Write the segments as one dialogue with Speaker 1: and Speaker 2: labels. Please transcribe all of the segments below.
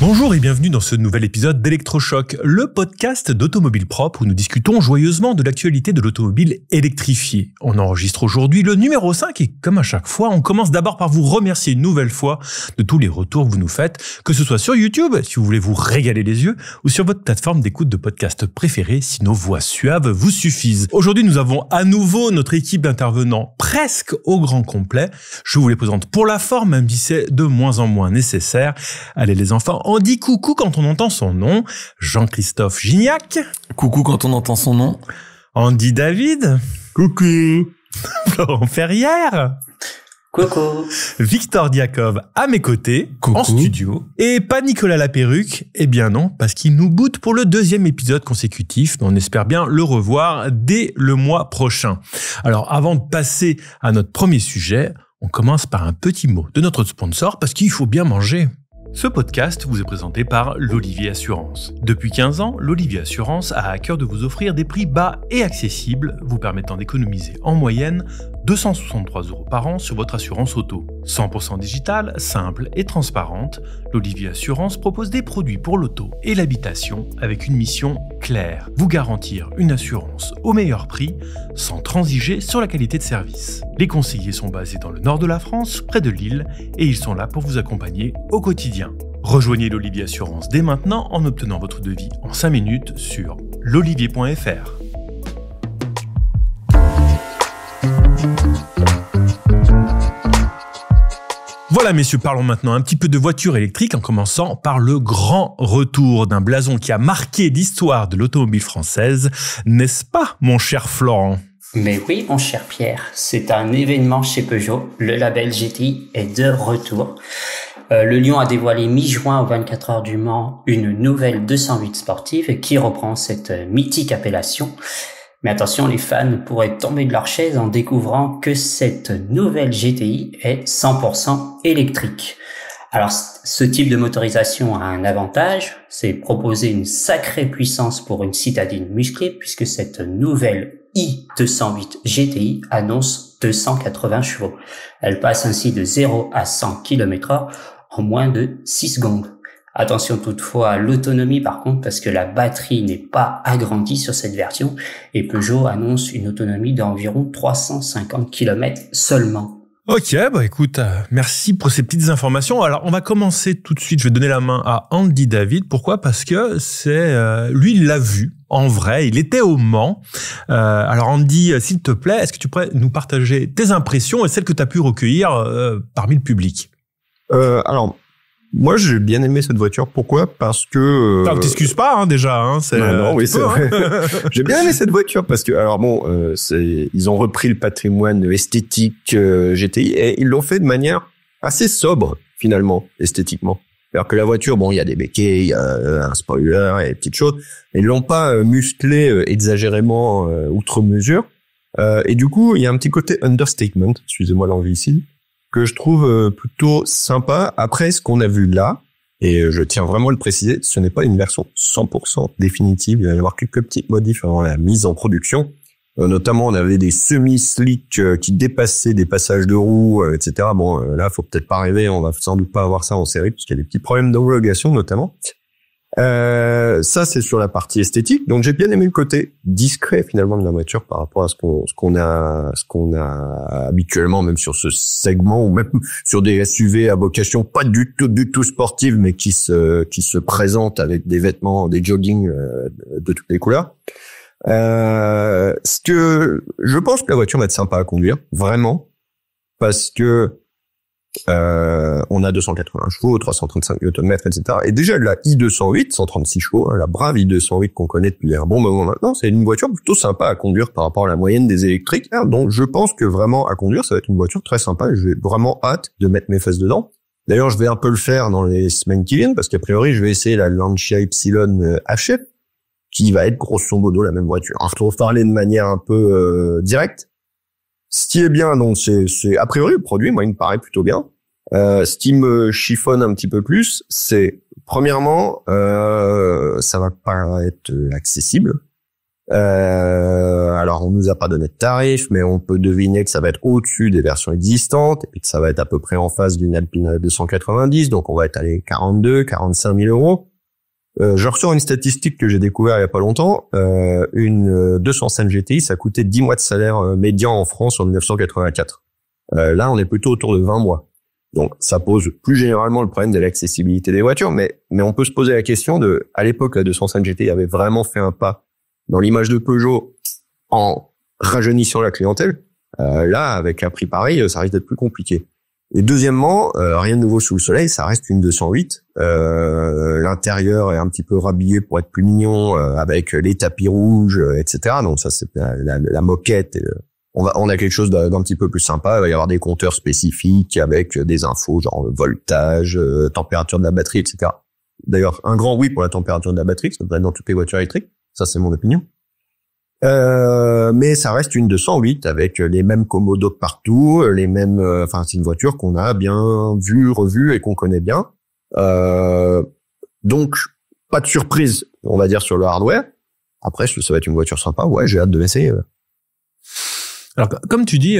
Speaker 1: Bonjour et bienvenue dans ce nouvel épisode d'Electrochoc, le podcast d'Automobile Propre où nous discutons joyeusement de l'actualité de l'automobile électrifiée. On enregistre aujourd'hui le numéro 5 et comme à chaque fois, on commence d'abord par vous remercier une nouvelle fois de tous les retours que vous nous faites, que ce soit sur YouTube, si vous voulez vous régaler les yeux, ou sur votre plateforme d'écoute de podcast préférée, si nos voix suaves vous suffisent. Aujourd'hui, nous avons à nouveau notre équipe d'intervenants presque au grand complet. Je vous les présente pour la forme, même si c'est de moins en moins nécessaire. Allez les enfants, on dit coucou quand on entend son nom. Jean-Christophe Gignac.
Speaker 2: Coucou quand on entend son nom.
Speaker 1: Andy David.
Speaker 3: Coucou.
Speaker 1: Florent Ferrière.
Speaker 4: Coucou.
Speaker 1: Victor Diakov à mes côtés,
Speaker 2: Coucou.
Speaker 1: En studio. Et pas Nicolas Laperruque. Eh bien non, parce qu'il nous boude pour le deuxième épisode consécutif. On espère bien le revoir dès le mois prochain. Alors avant de passer à notre premier sujet, on commence par un petit mot de notre sponsor parce qu'il faut bien manger. Ce podcast vous est présenté par l'Olivier Assurance. Depuis 15 ans, l'Olivier Assurance a à cœur de vous offrir des prix bas et accessibles, vous permettant d'économiser en moyenne 263 € par an sur votre assurance auto. 100% digitale, simple et transparente, l'Olivier Assurance propose des produits pour l'auto et l'habitation avec une mission claire, vous garantir une assurance au meilleur prix sans transiger sur la qualité de service. Les conseillers sont basés dans le nord de la France, près de Lille, et ils sont là pour vous accompagner au quotidien. Rejoignez l'Olivier Assurance dès maintenant en obtenant votre devis en 5 minutes sur l'olivier.fr. Voilà messieurs, parlons maintenant un petit peu de voitures électriques en commençant par le grand retour d'un blason qui a marqué l'histoire de l'automobile française, n'est-ce pas mon cher Florent ?
Speaker 4: Mais oui, mon cher Pierre, c'est un événement chez Peugeot. Le label GTI est de retour. Le Lion a dévoilé mi-juin aux 24 heures du Mans une nouvelle 208 sportive qui reprend cette mythique appellation. Mais attention, les fans pourraient tomber de leur chaise en découvrant que cette nouvelle GTI est 100% électrique. Alors, ce type de motorisation a un avantage, c'est proposer une sacrée puissance pour une citadine musclée, puisque cette nouvelle i208 GTI annonce 280 chevaux. Elle passe ainsi de 0 à 100 km/h en moins de 6 secondes. Attention toutefois à l'autonomie par contre, parce que la batterie n'est pas agrandie sur cette version et Peugeot annonce une autonomie d'environ 350 km seulement.
Speaker 1: Ok, bah écoute, merci pour ces petites informations. Alors, on va commencer tout de suite. Je vais donner la main à Andy David. Pourquoi ? Parce que lui, il l'a vu en vrai. Il était au Mans. Alors, Andy, s'il te plaît, est-ce que tu pourrais nous partager tes impressions et celles que tu as pu recueillir parmi le public ?
Speaker 3: Alors, moi, j'ai bien aimé cette voiture. Pourquoi ? Parce que...
Speaker 1: t'excuses pas, déjà.
Speaker 3: Non, oui, c'est vrai. J'ai bien aimé cette voiture parce que, alors bon, ils ont repris le patrimoine esthétique GTI et ils l'ont fait de manière assez sobre, finalement, esthétiquement. Alors que la voiture, bon, il y a des béquets, il y a un spoiler et des petites choses. Ils l'ont pas musclé exagérément outre mesure. Et du coup, il y a un petit côté understatement, excusez-moi l'anglicisme, que je trouve plutôt sympa. Après, ce qu'on a vu là, et je tiens vraiment à le préciser, ce n'est pas une version 100% définitive. Il va y avoir quelques petites modifs avant la mise en production. Notamment, on avait des semi-slicks qui dépassaient des passages de roues, etc. Bon, là, faut peut-être pas rêver. On va sans doute pas avoir ça en série, parce qu'il y a des petits problèmes d'homologation, notamment. Ça, c'est sur la partie esthétique. Donc, j'ai bien aimé le côté discret, finalement, de la voiture par rapport à ce qu'on a habituellement, même sur ce segment, ou même sur des SUV à vocation pas du tout sportive, mais qui se présentent avec des vêtements, des jogging de toutes les couleurs. Ce que je pense que la voiture va être sympa à conduire, vraiment, parce que on a 280 chevaux, 335 Nm, etc. Et déjà la i208, 136 chevaux, la brave i208 qu'on connaît depuis un bon moment maintenant, c'est une voiture plutôt sympa à conduire par rapport à la moyenne des électriques. Donc je pense que vraiment à conduire, ça va être une voiture très sympa et j'ai vraiment hâte de mettre mes fesses dedans. D'ailleurs, je vais un peu le faire dans les semaines qui viennent parce qu'a priori, je vais essayer la Lancia Ypsilon HF qui va être grosso modo la même voiture. Alors, je vais parler de manière un peu directe. Ce qui est bien, donc, c'est a priori le produit, moi, il me paraît plutôt bien. Ce qui me chiffonne un petit peu plus, c'est premièrement, ça va pas être accessible. Alors, on nous a pas donné de tarif, mais on peut deviner que ça va être au-dessus des versions existantes et puis que ça va être à peu près en face d'une Alpine 290. Donc, on va être allé 42, 45 000 euros. Je ressors une statistique que j'ai découvert il y a pas longtemps. Une 205 GTI, ça coûtait 10 mois de salaire médian en France en 1984. Là, on est plutôt autour de 20 mois. Donc, ça pose plus généralement le problème de l'accessibilité des voitures, mais on peut se poser la question de, à l'époque, la 205 GTI avait vraiment fait un pas dans l'image de Peugeot en rajeunissant la clientèle. Là, avec un prix pareil, ça risque d'être plus compliqué. Et deuxièmement, rien de nouveau sous le soleil, ça reste une 208. L'intérieur est un petit peu rhabillé pour être plus mignon, avec les tapis rouges, etc. Donc ça, c'est la moquette. Et on a quelque chose d'un petit peu plus sympa. Il va y avoir des compteurs spécifiques avec des infos genre voltage, température de la batterie, etc. D'ailleurs, un grand oui pour la température de la batterie, ça devrait être dans toutes les voitures électriques. Ça, c'est mon opinion. Mais ça reste une 208 avec les mêmes commodos partout, les mêmes. Enfin, c'est une voiture qu'on a bien vue, revue et qu'on connaît bien. Donc, pas de surprise, on va dire, sur le hardware. Après, ça va être une voiture sympa. Ouais, j'ai hâte de l'essayer.
Speaker 1: Alors, comme tu dis,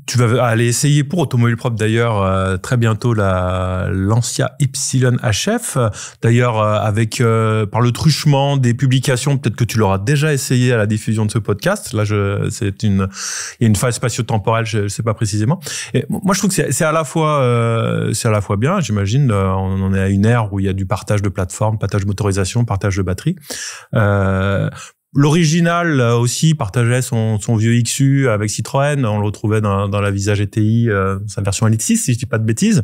Speaker 1: tu vas aller essayer pour Automobile Propre d'ailleurs très bientôt la Lancia Ypsilon HF. D'ailleurs, avec par le truchement des publications, peut-être que tu l'auras déjà essayé à la diffusion de ce podcast. Là, il y a une phase spatio-temporelle, je sais pas précisément. Et moi, je trouve que c'est à la fois bien. J'imagine, on en est à une ère où il y a du partage de plateforme, partage de motorisation, partage de batterie. L'original aussi partageait son vieux XU avec Citroën. On le retrouvait dans la Visa GTI, sa version Elite 6, si je dis pas de bêtises.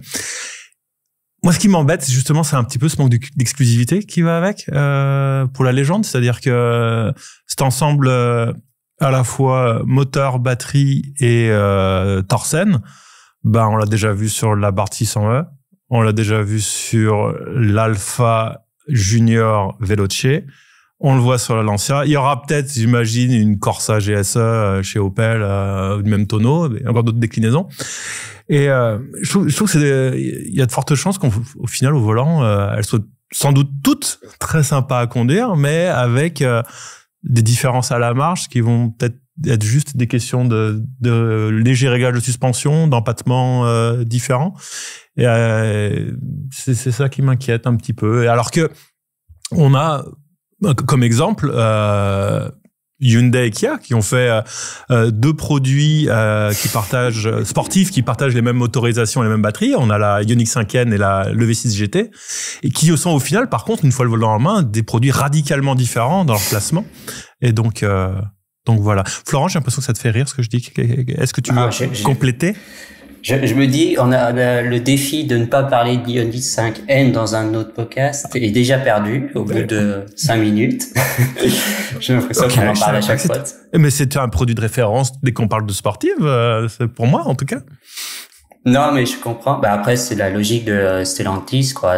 Speaker 1: Moi, ce qui m'embête, c'est un petit peu ce manque d'exclusivité qui va avec pour la légende. C'est-à-dire que cet ensemble à la fois moteur, batterie et Torsen, on l'a déjà vu sur la Bart 600e, on l'a déjà vu sur l'Alfa Junior Veloce. On le voit sur la Lancia. Il y aura peut-être, j'imagine, une Corsa GSE chez Opel, du même tonneau, et encore d'autres déclinaisons. Et je trouve que il y a de fortes chances qu'au final, au volant, elles soient sans doute toutes très sympas à conduire, mais avec des différences à la marge qui vont peut-être être juste des questions de léger réglage de suspension, d'empattement différents. Et c'est ça qui m'inquiète un petit peu. Et alors que on a comme exemple, Hyundai et Kia qui ont fait deux produits sportifs qui partagent les mêmes motorisations et les mêmes batteries. On a la Ioniq 5N et le V6 GT et qui sont au final, par contre, une fois le volant en main, des produits radicalement différents dans leur placement. Et donc voilà. Florent, j'ai l'impression que ça te fait rire ce que je dis. Est-ce que tu veux compléter?
Speaker 4: Je me dis, on a le défi de ne pas parler de l'Ioniq 5N dans un autre podcast est déjà perdu au bout de 5 minutes. J'ai l'impression qu'on en parle à chaque fois.
Speaker 1: Mais c'est un produit de référence dès qu'on parle de sportive, c'est pour moi en tout cas.
Speaker 4: Non, mais je comprends. Après, c'est la logique de Stellantis, quoi.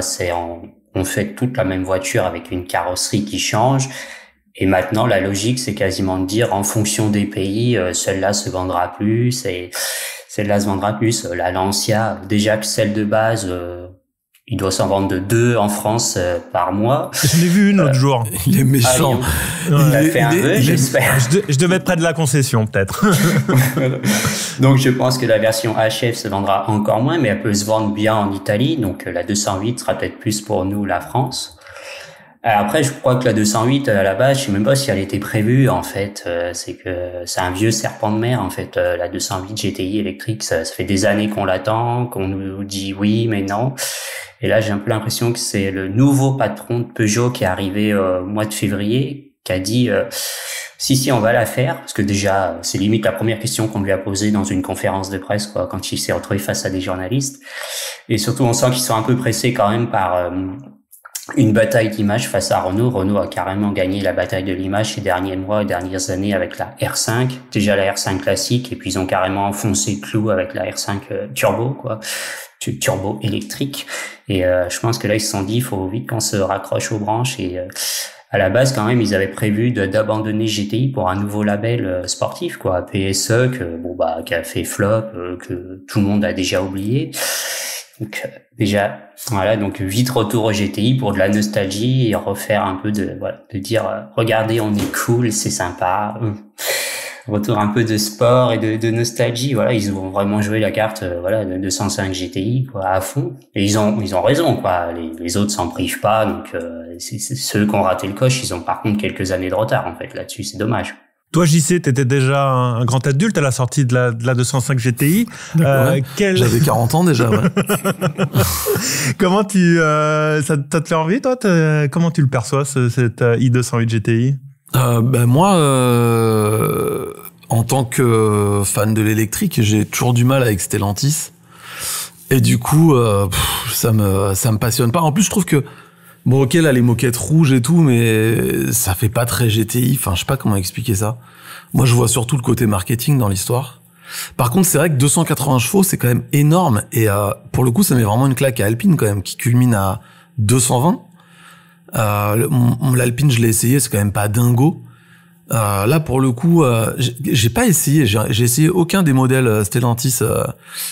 Speaker 4: On fait toute la même voiture avec une carrosserie qui change. Et maintenant, la logique, c'est quasiment de dire, en fonction des pays, celle-là se vendra plus et celle-là se vendra plus. La Lancia, déjà que celle de base, il doit s'en vendre de 2 en France par mois.
Speaker 1: J'en ai vu une l'autre jour.
Speaker 2: Il est méchant.
Speaker 4: Il a fait un vœu, j'espère.
Speaker 1: Je devais être près de la concession, peut-être.
Speaker 4: Donc, je pense que la version HF se vendra encore moins, mais elle peut se vendre bien en Italie. Donc, la 208 sera peut-être plus pour nous, la France. Après, je crois que la 208, à la base, je sais même pas si elle était prévue, en fait. C'est un vieux serpent de mer, en fait. La 208 GTI électrique, ça fait des années qu'on l'attend, qu'on nous dit oui, mais non. Et là, j'ai un peu l'impression que c'est le nouveau patron de Peugeot qui est arrivé au mois de février, qui a dit, si, on va la faire. Parce que déjà, c'est limite la première question qu'on lui a posée dans une conférence de presse, quoi, quand il s'est retrouvé face à des journalistes. Et surtout, on sent qu'ils sont un peu pressés quand même par, une bataille d'image face à Renault. Renault a carrément gagné la bataille de l'image ces derniers mois, dernières années avec la R5. Déjà la R5 classique, et puis ils ont carrément enfoncé le clou avec la R5 turbo, quoi. Turbo électrique. Et je pense que là, ils se sont dit, il faut vite qu'on se raccroche aux branches. Et à la base, quand même, ils avaient prévu d'abandonner GTI pour un nouveau label sportif, quoi. PSE, qui a fait flop, que tout le monde a déjà oublié. Donc déjà, voilà, donc vite retour au GTI pour de la nostalgie et refaire un peu de dire regardez, on est cool, c'est sympa. Retour un peu de sport et de nostalgie. Voilà, ils ont vraiment joué la carte de 205 GTI quoi, à fond. Et ils ont raison quoi. Les autres s'en privent pas. Donc c'est ceux qui ont raté le coche, ils ont par contre quelques années de retard en fait là-dessus. C'est dommage.
Speaker 1: Toi, JC, t'étais déjà un grand adulte à la sortie de la 205 GTI.
Speaker 2: J'avais 40 ans déjà, ouais.
Speaker 1: Comment ça te fait envie, toi? Comment tu le perçois, cette i208 GTI?
Speaker 2: Moi, en tant que fan de l'électrique, j'ai toujours du mal avec Stellantis. Et du coup, ça me passionne pas. En plus, je trouve que bon, ok, là, les moquettes rouges et tout, mais ça fait pas très GTI. Enfin, je sais pas comment expliquer ça. Moi, je vois surtout le côté marketing dans l'histoire. Par contre, c'est vrai que 280 chevaux, c'est quand même énorme. Et pour le coup, ça met vraiment une claque à Alpine quand même, qui culmine à 220. L'Alpine, je l'ai essayé, c'est quand même pas dingo. Là, pour le coup, j'ai pas essayé. J'ai essayé aucun des modèles Stellantis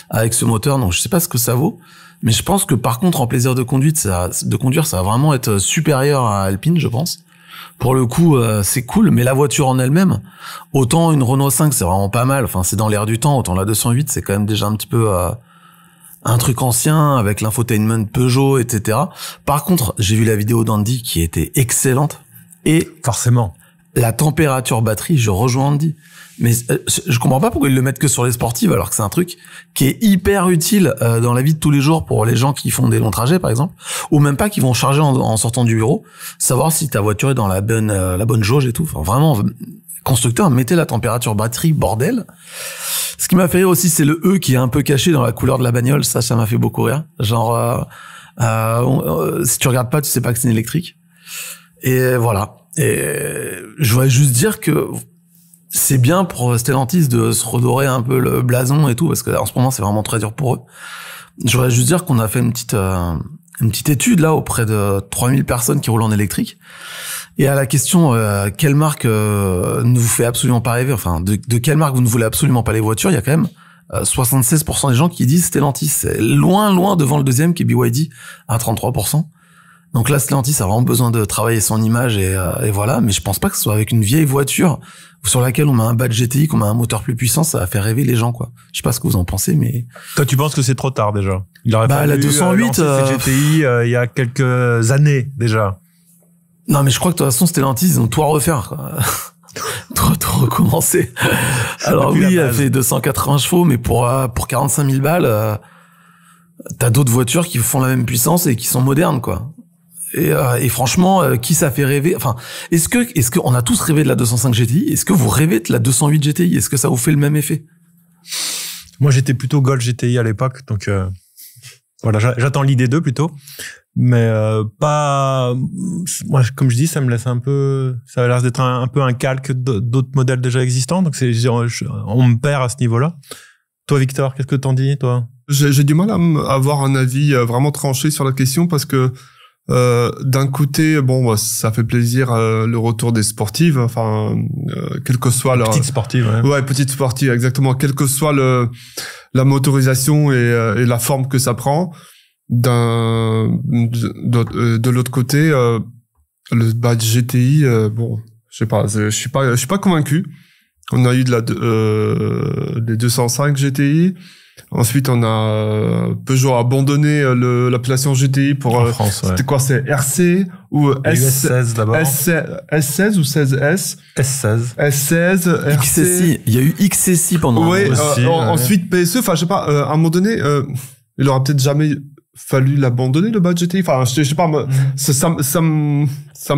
Speaker 2: avec ce moteur, donc je sais pas ce que ça vaut. Mais je pense que par contre, en plaisir de conduire, ça va vraiment être supérieur à Alpine, je pense. Pour le coup, c'est cool, mais la voiture en elle-même, autant une Renault 5, c'est vraiment pas mal. Enfin, c'est dans l'air du temps. Autant la 208, c'est quand même déjà un petit peu un truc ancien avec l'infotainment Peugeot, etc. Par contre, j'ai vu la vidéo d'Andy qui était excellente. Et
Speaker 1: forcément,
Speaker 2: la température batterie, je rejoins Andy. Mais je comprends pas pourquoi ils le mettent que sur les sportives alors que c'est un truc qui est hyper utile dans la vie de tous les jours pour les gens qui font des longs trajets par exemple, ou même pas qui vont charger en sortant du bureau, savoir si ta voiture est dans la bonne jauge et tout. Enfin vraiment, constructeur, mettez la température batterie, bordel. Ce qui m'a fait rire aussi, c'est le E qui est un peu caché dans la couleur de la bagnole. Ça m'a fait beaucoup rire. Genre, si tu regardes pas, tu sais pas que c'est une électrique. Et voilà. Et je voudrais juste dire que c'est bien pour Stellantis de se redorer un peu le blason et tout, parce que en ce moment, c'est vraiment très dur pour eux. Je voudrais juste dire qu'on a fait une petite étude là auprès de 3000 personnes qui roulent en électrique. Et à la question quelle marque ne vous fait absolument pas rêver, enfin de quelle marque vous ne voulez absolument pas les voitures, il y a quand même 76% des gens qui disent Stellantis. C'est loin devant le deuxième qui est BYD à 33%. Donc là, Stellantis a vraiment besoin de travailler son image et voilà. Mais je pense pas que ce soit avec une vieille voiture sur laquelle on met un badge GTI, qu'on met un moteur plus puissant, ça va faire rêver les gens, quoi. Je sais pas ce que vous en pensez, mais...
Speaker 1: Toi, tu penses que c'est trop tard, déjà? Il aurait fallu
Speaker 2: la 208,
Speaker 1: cette GTI il y a quelques années, déjà.
Speaker 2: Non, mais je crois que de toute façon, Stellantis, ils ont tout à refaire, quoi. tout recommencer. Alors oui, elle fait 280 chevaux, mais pour 45 000 balles, t'as d'autres voitures qui font la même puissance et qui sont modernes, quoi. Et franchement, qui ça fait rêver? Enfin, est-ce que on a tous rêvé de la 205 GTI? Est-ce que vous rêvez de la 208 GTI? Est-ce que ça vous fait le même effet?
Speaker 1: Moi, j'étais plutôt Golf GTI à l'époque, donc voilà, j'attends l'ID2 plutôt, mais pas. Moi, comme je dis, ça me laisse un peu. Ça a l'air d'être un peu un calque d'autres modèles déjà existants, donc on me perd à ce niveau-là. Toi, Victor, qu'est-ce que t'en dis, toi?
Speaker 5: J'ai du mal à avoir un avis vraiment tranché sur la question parce que d'un côté, bon, ça fait plaisir le retour des sportives, enfin, quelle que soit leur
Speaker 1: petite sportive,
Speaker 5: ouais, petite sportive, exactement, quelle que soit la motorisation et la forme que ça prend. De l'autre côté, le badge GTI, bon, je sais pas, je suis pas convaincu. On a eu des 205 GTI. Ensuite, on a Peugeot a abandonné l'appellation GTI pour
Speaker 1: en France,
Speaker 5: c'était quoi, c'est RC ou
Speaker 1: S16 d'abord.
Speaker 5: S16 ou 16S
Speaker 1: S16.
Speaker 5: S16, RC.
Speaker 2: XSI, il y a eu XSI pendant
Speaker 5: ouais, ensuite PSE, enfin je sais pas, à un moment donné il aura peut-être jamais fallu l'abandonner le badge GTI, enfin je sais pas, ça me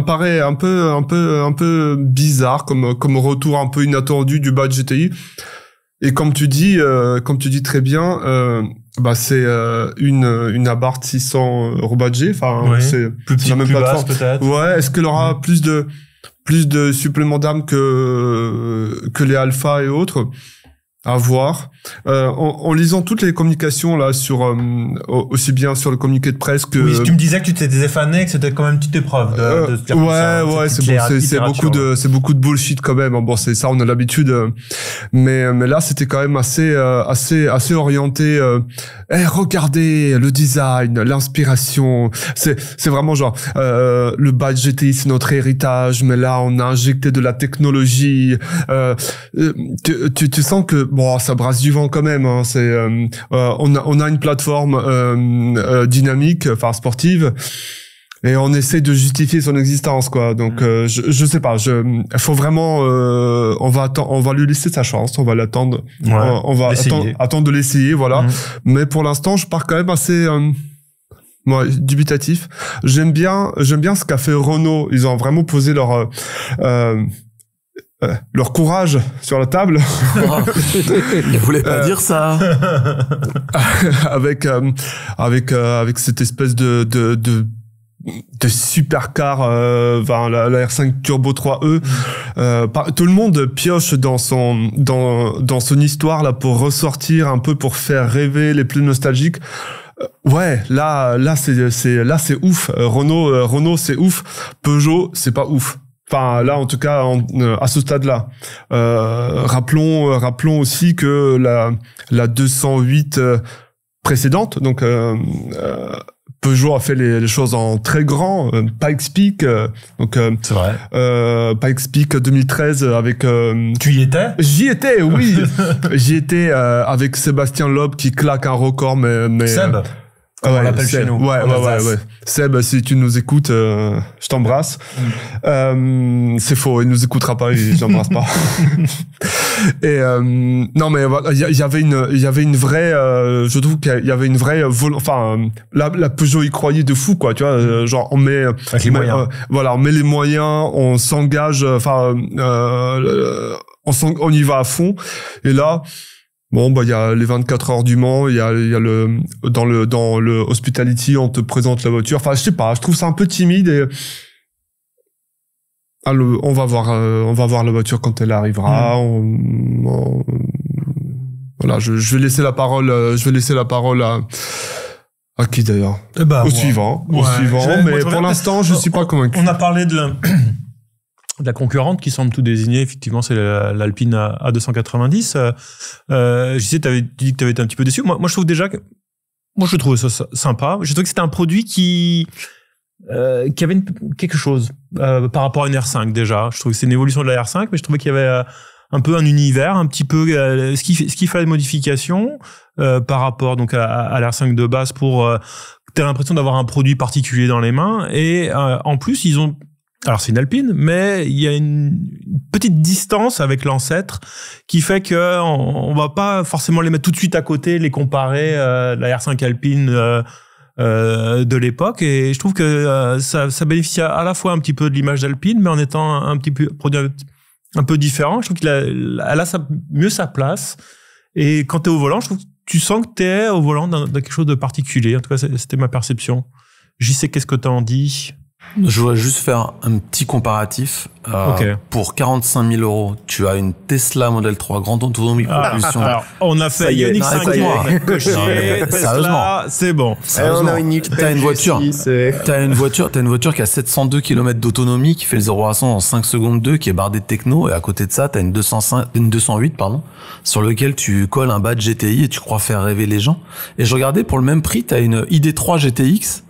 Speaker 5: paraît un peu bizarre comme retour un peu inattendu du badge GTI. Et comme tu dis très bien, c'est une Abarth 600 rebadgée, enfin
Speaker 1: ouais,
Speaker 5: c'est
Speaker 1: plus petite,
Speaker 5: la même
Speaker 1: plus
Speaker 5: plateforme.
Speaker 1: basse, peut-être.
Speaker 5: Ouais, est-ce qu'elle aura plus de suppléments d'âme que les Alpha et autres? à voir. En lisant toutes les communications là sur aussi bien sur le communiqué de presse que.
Speaker 1: Oui, tu me disais que tu t'étais fané, que c'était quand même une petite épreuve de se dire
Speaker 5: ouais, c'est beaucoup de bullshit quand même. Bon, c'est ça, on a l'habitude. Mais là, c'était quand même assez orienté. Regardez le design, l'inspiration. C'est vraiment genre le badge GTI, c'est notre héritage, mais là, on a injecté de la technologie. Tu sens que bon, ça brasse du vent quand même. Hein, on a une plateforme dynamique, enfin sportive. Et on essaie de justifier son existence, quoi. Donc, je sais pas. Faut vraiment, on va lui laisser sa chance. On va l'attendre.
Speaker 1: Ouais,
Speaker 5: on va attendre de l'essayer, voilà. Mais pour l'instant, je pars quand même assez dubitatif. J'aime bien ce qu'a fait Renault. Ils ont vraiment posé leur courage sur la table.
Speaker 2: Il voulait pas dire ça.
Speaker 5: avec cette espèce de supercar, la R5 Turbo 3E. Tout le monde pioche dans son histoire là pour ressortir un peu, pour faire rêver les plus nostalgiques. Ouais, là c'est ouf. Renault c'est ouf. Peugeot c'est pas ouf. Enfin là en tout cas à ce stade-là. Rappelons aussi que la 208 précédente, donc Peugeot a fait les choses en très grand, Pikes Peak,
Speaker 1: c'est vrai.
Speaker 5: Pikes Peak 2013 avec.
Speaker 1: Tu y étais?
Speaker 5: J'y étais, oui. J'y étais avec Sébastien Loeb qui claque un record, mais.
Speaker 1: Seb. Comme on l'appelle chez nous.
Speaker 5: Ouais. Seb, si tu nous écoutes, je t'embrasse. C'est faux, il nous écoutera pas, je t'embrasse pas. Et non, mais voilà, il y avait une vraie, je trouve qu'il y avait une vraie la Peugeot y croyait de fou, quoi, tu vois, genre on met
Speaker 1: les moyens.
Speaker 5: On met les moyens, on s'engage, on y va à fond. Et là, bon, il y a les 24 heures du Mans, il y a dans le Hospitality, on te présente la voiture. Enfin, je sais pas, je trouve ça un peu timide et on va voir la voiture quand elle arrivera. Voilà, je vais laisser la parole à qui d'ailleurs? Au suivant. Mais pour l'instant, je suis pas convaincu.
Speaker 1: On a parlé de la concurrente qui semble tout désigner, effectivement, c'est l'Alpine A290. Je sais, tu dis que tu avais été un petit peu déçu. Moi, je trouve déjà que, je trouvais ça sympa. Je trouvais que c'était un produit qui avait quelque chose par rapport à une R5 déjà. Je trouve que c'est une évolution de la R5, mais je trouvais qu'il y avait un peu un univers, un petit peu ce qui fait de modification par rapport donc à la R5 de base pour t'as l'impression d'avoir un produit particulier dans les mains. Et en plus, ils ont, alors c'est une Alpine, mais il y a une petite distance avec l'ancêtre qui fait que on va pas forcément les mettre tout de suite à côté, les comparer la R5 Alpine de l'époque. Et je trouve que ça bénéficie à la fois un petit peu de l'image d'Alpine, mais en étant un petit peu produit un peu différent. Je trouve qu'elle a mieux sa place. Et quand t'es au volant, je trouve que tu sens que t'es au volant d'un quelque chose de particulier. En tout cas, c'était ma perception. J'y sais, qu'est-ce que t'en dis?
Speaker 2: Je voudrais juste faire un petit comparatif.
Speaker 1: Okay.
Speaker 2: Pour 45 000 €, tu as une Tesla Model 3 grande autonomie propulsion.
Speaker 1: Alors, on a fait Ioniq 5e, coché, Tesla, c'est bon.
Speaker 2: T'as une voiture qui a 702 km d'autonomie, qui fait le 0 à 100 en 5 secondes 2, qui est bardée de techno, et à côté de ça, t'as une 208, sur lequel tu colles un badge GTI et tu crois faire rêver les gens. Et je regardais, pour le même prix, t'as une ID3 GTX,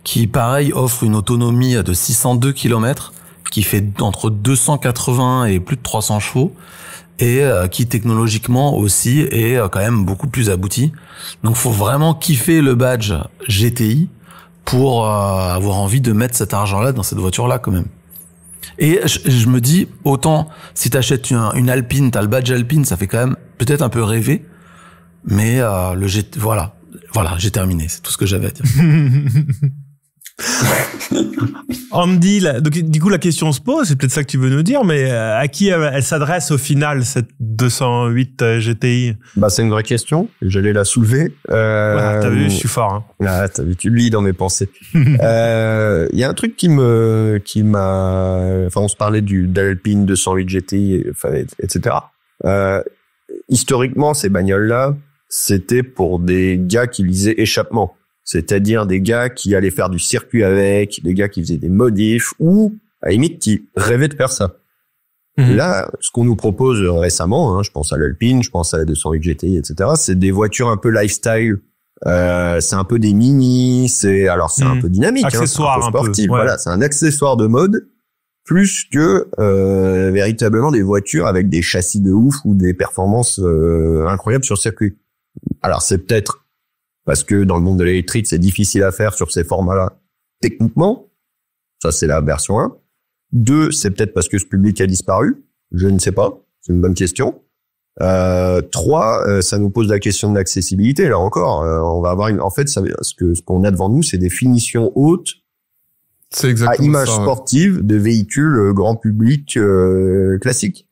Speaker 2: qui pareil offre une autonomie de 602 km, qui fait entre 280 et plus de 300 chevaux, et qui technologiquement aussi est quand même beaucoup plus abouti. Donc faut vraiment kiffer le badge GTI pour avoir envie de mettre cet argent-là dans cette voiture-là quand même. Et je me dis, autant si t'achètes une Alpine, t'as le badge Alpine, ça fait quand même peut-être un peu rêver, mais voilà, j'ai terminé, c'est tout ce que j'avais à dire.
Speaker 1: Andy, donc du coup la question se pose, c'est peut-être ça que tu veux nous dire, mais à qui elle s'adresse au final, cette 208 GTI?
Speaker 3: C'est une vraie question, j'allais la soulever.
Speaker 1: T'as vu, je suis fort. Hein.
Speaker 3: Ah, t'as vu, tu lis dans mes pensées. Il y a un truc qui m'a, on se parlait d'Alpine 208 GTI, etc. Il historiquement, ces bagnoles-là, c'était pour des gars qui lisaient échappement. C'est-à-dire des gars qui allaient faire du circuit avec, des gars qui faisaient des modifs ou, à la limite, qui rêvaient de faire ça. Là, ce qu'on nous propose récemment, je pense à l'Alpine, je pense à la 208 GTI, etc., c'est des voitures un peu lifestyle. C'est un peu des mini, c'est un peu dynamique,
Speaker 1: accessoire,
Speaker 3: c'est un peu sportif.
Speaker 1: Ouais.
Speaker 3: Voilà, c'est un accessoire de mode plus que véritablement des voitures avec des châssis de ouf ou des performances incroyables sur circuit. Alors c'est peut-être parce que dans le monde de l'électrique, c'est difficile à faire sur ces formats-là techniquement. Ça, c'est la version 1. 2, c'est peut-être parce que ce public a disparu. Je ne sais pas. C'est une bonne question. 3, ça nous pose la question de l'accessibilité. Là encore, on va avoir ce qu'on a devant nous, c'est des finitions hautes
Speaker 5: C'est exactement
Speaker 3: à image
Speaker 5: ça, ouais.
Speaker 3: sportive de véhicules grand public classiques.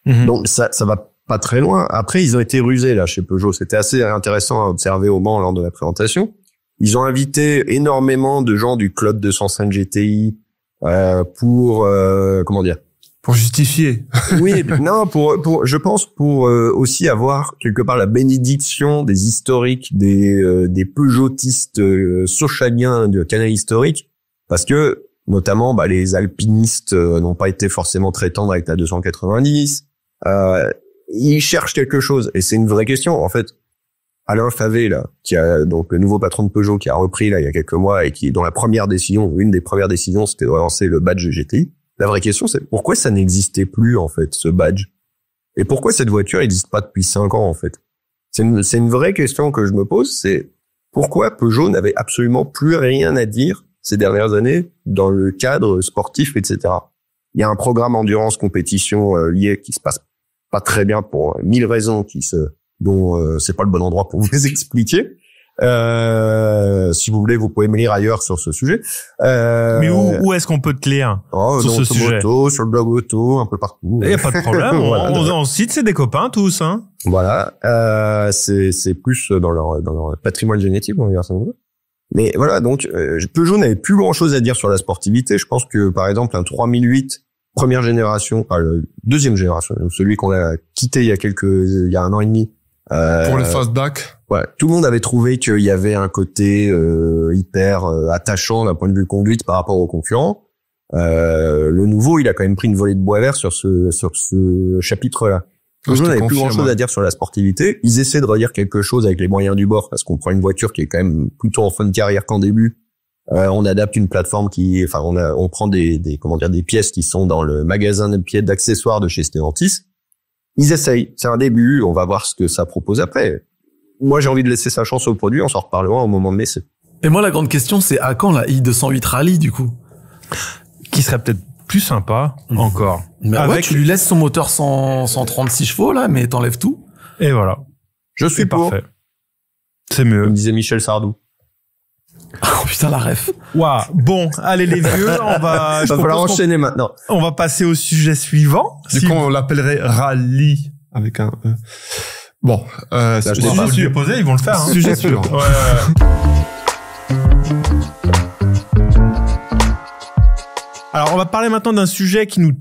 Speaker 3: Donc ça va pas très loin. Après, ils ont été rusés là chez Peugeot. C'était assez intéressant à observer au Mans lors de la présentation. Ils ont invité énormément de gens du club 205 GTI pour
Speaker 5: Pour justifier.
Speaker 3: oui, non, je pense pour aussi avoir quelque part la bénédiction des historiques, des Peugeotistes sochaliens de Canal historique, parce que notamment les alpinistes n'ont pas été forcément très tendres avec la 290. Ils cherchent quelque chose, et c'est une vraie question en fait. Alain Favé là, qui a donc le nouveau patron de Peugeot, qui a repris là il y a quelques mois et qui dont une des premières décisions, c'était de relancer le badge GTI. La vraie question, c'est pourquoi ça n'existait plus, en fait, ce badge? Et pourquoi cette voiture n'existe pas depuis 5 ans, en fait? C'est une vraie question que je me pose, c'est pourquoi Peugeot n'avait absolument plus rien à dire ces dernières années dans le cadre sportif, etc. Il y a un programme endurance compétition lié qui se passe pas très bien pour 1000 raisons dont c'est pas le bon endroit pour vous les expliquer. Si vous voulez, vous pouvez me lire ailleurs sur ce sujet.
Speaker 1: Mais où est-ce qu'on peut te lire sur ce sujet?
Speaker 3: Auto, sur le blog auto, un peu partout.
Speaker 1: Il n'y a pas de problème.
Speaker 3: Voilà.
Speaker 1: On cite, c'est des copains tous, hein.
Speaker 3: Voilà. C'est plus dans leur patrimoine génétique, on va dire ça. Mais voilà, donc Peugeot n'avait plus grand-chose à dire sur la sportivité. Je pense que par exemple un 3008 première génération, deuxième génération, celui qu'on a quitté il y a 1 an et demi.
Speaker 5: Pour le fastback.
Speaker 3: Ouais, tout le monde avait trouvé qu'il y avait un côté hyper attachant d'un point de vue conduite par rapport aux concurrents. Le nouveau, il a quand même pris une volée de bois vert sur ce chapitre-là. Peugeot n'avait plus grand-chose à dire sur la sportivité. Ils essaient de redire quelque chose avec les moyens du bord, parce qu'on prend une voiture qui est quand même plutôt en fin de carrière qu'en début. On adapte une plateforme on prend des pièces qui sont dans le magasin de pièces d'accessoires de chez Stellantis. Ils essayent. C'est un début. On va voir ce que ça propose après. Moi, j'ai envie de laisser sa chance au produit. On s'en reparlera au moment de l'essai.
Speaker 2: Et moi, la grande question, c'est à quand la i208 Rally, du coup?
Speaker 1: Qui serait peut-être plus sympa encore.
Speaker 2: Mais ouais, tu lui laisses son moteur 136 chevaux, là, mais t'enlèves tout.
Speaker 1: Et voilà.
Speaker 3: Je suis pour.
Speaker 1: Parfait. C'est mieux.
Speaker 3: Comme disait Michel Sardou.
Speaker 2: Oh putain, la ref.
Speaker 1: Waouh. Bon, allez les vieux, va
Speaker 3: falloir enchaîner maintenant.
Speaker 1: On va passer au sujet suivant.
Speaker 5: Du coup, on l'appellerait rallye avec un E. Bon,
Speaker 1: sujet posé, ils vont le faire. Hein.
Speaker 5: Sujet suivant.
Speaker 1: Ouais. Alors, on va parler maintenant d'un sujet qui nous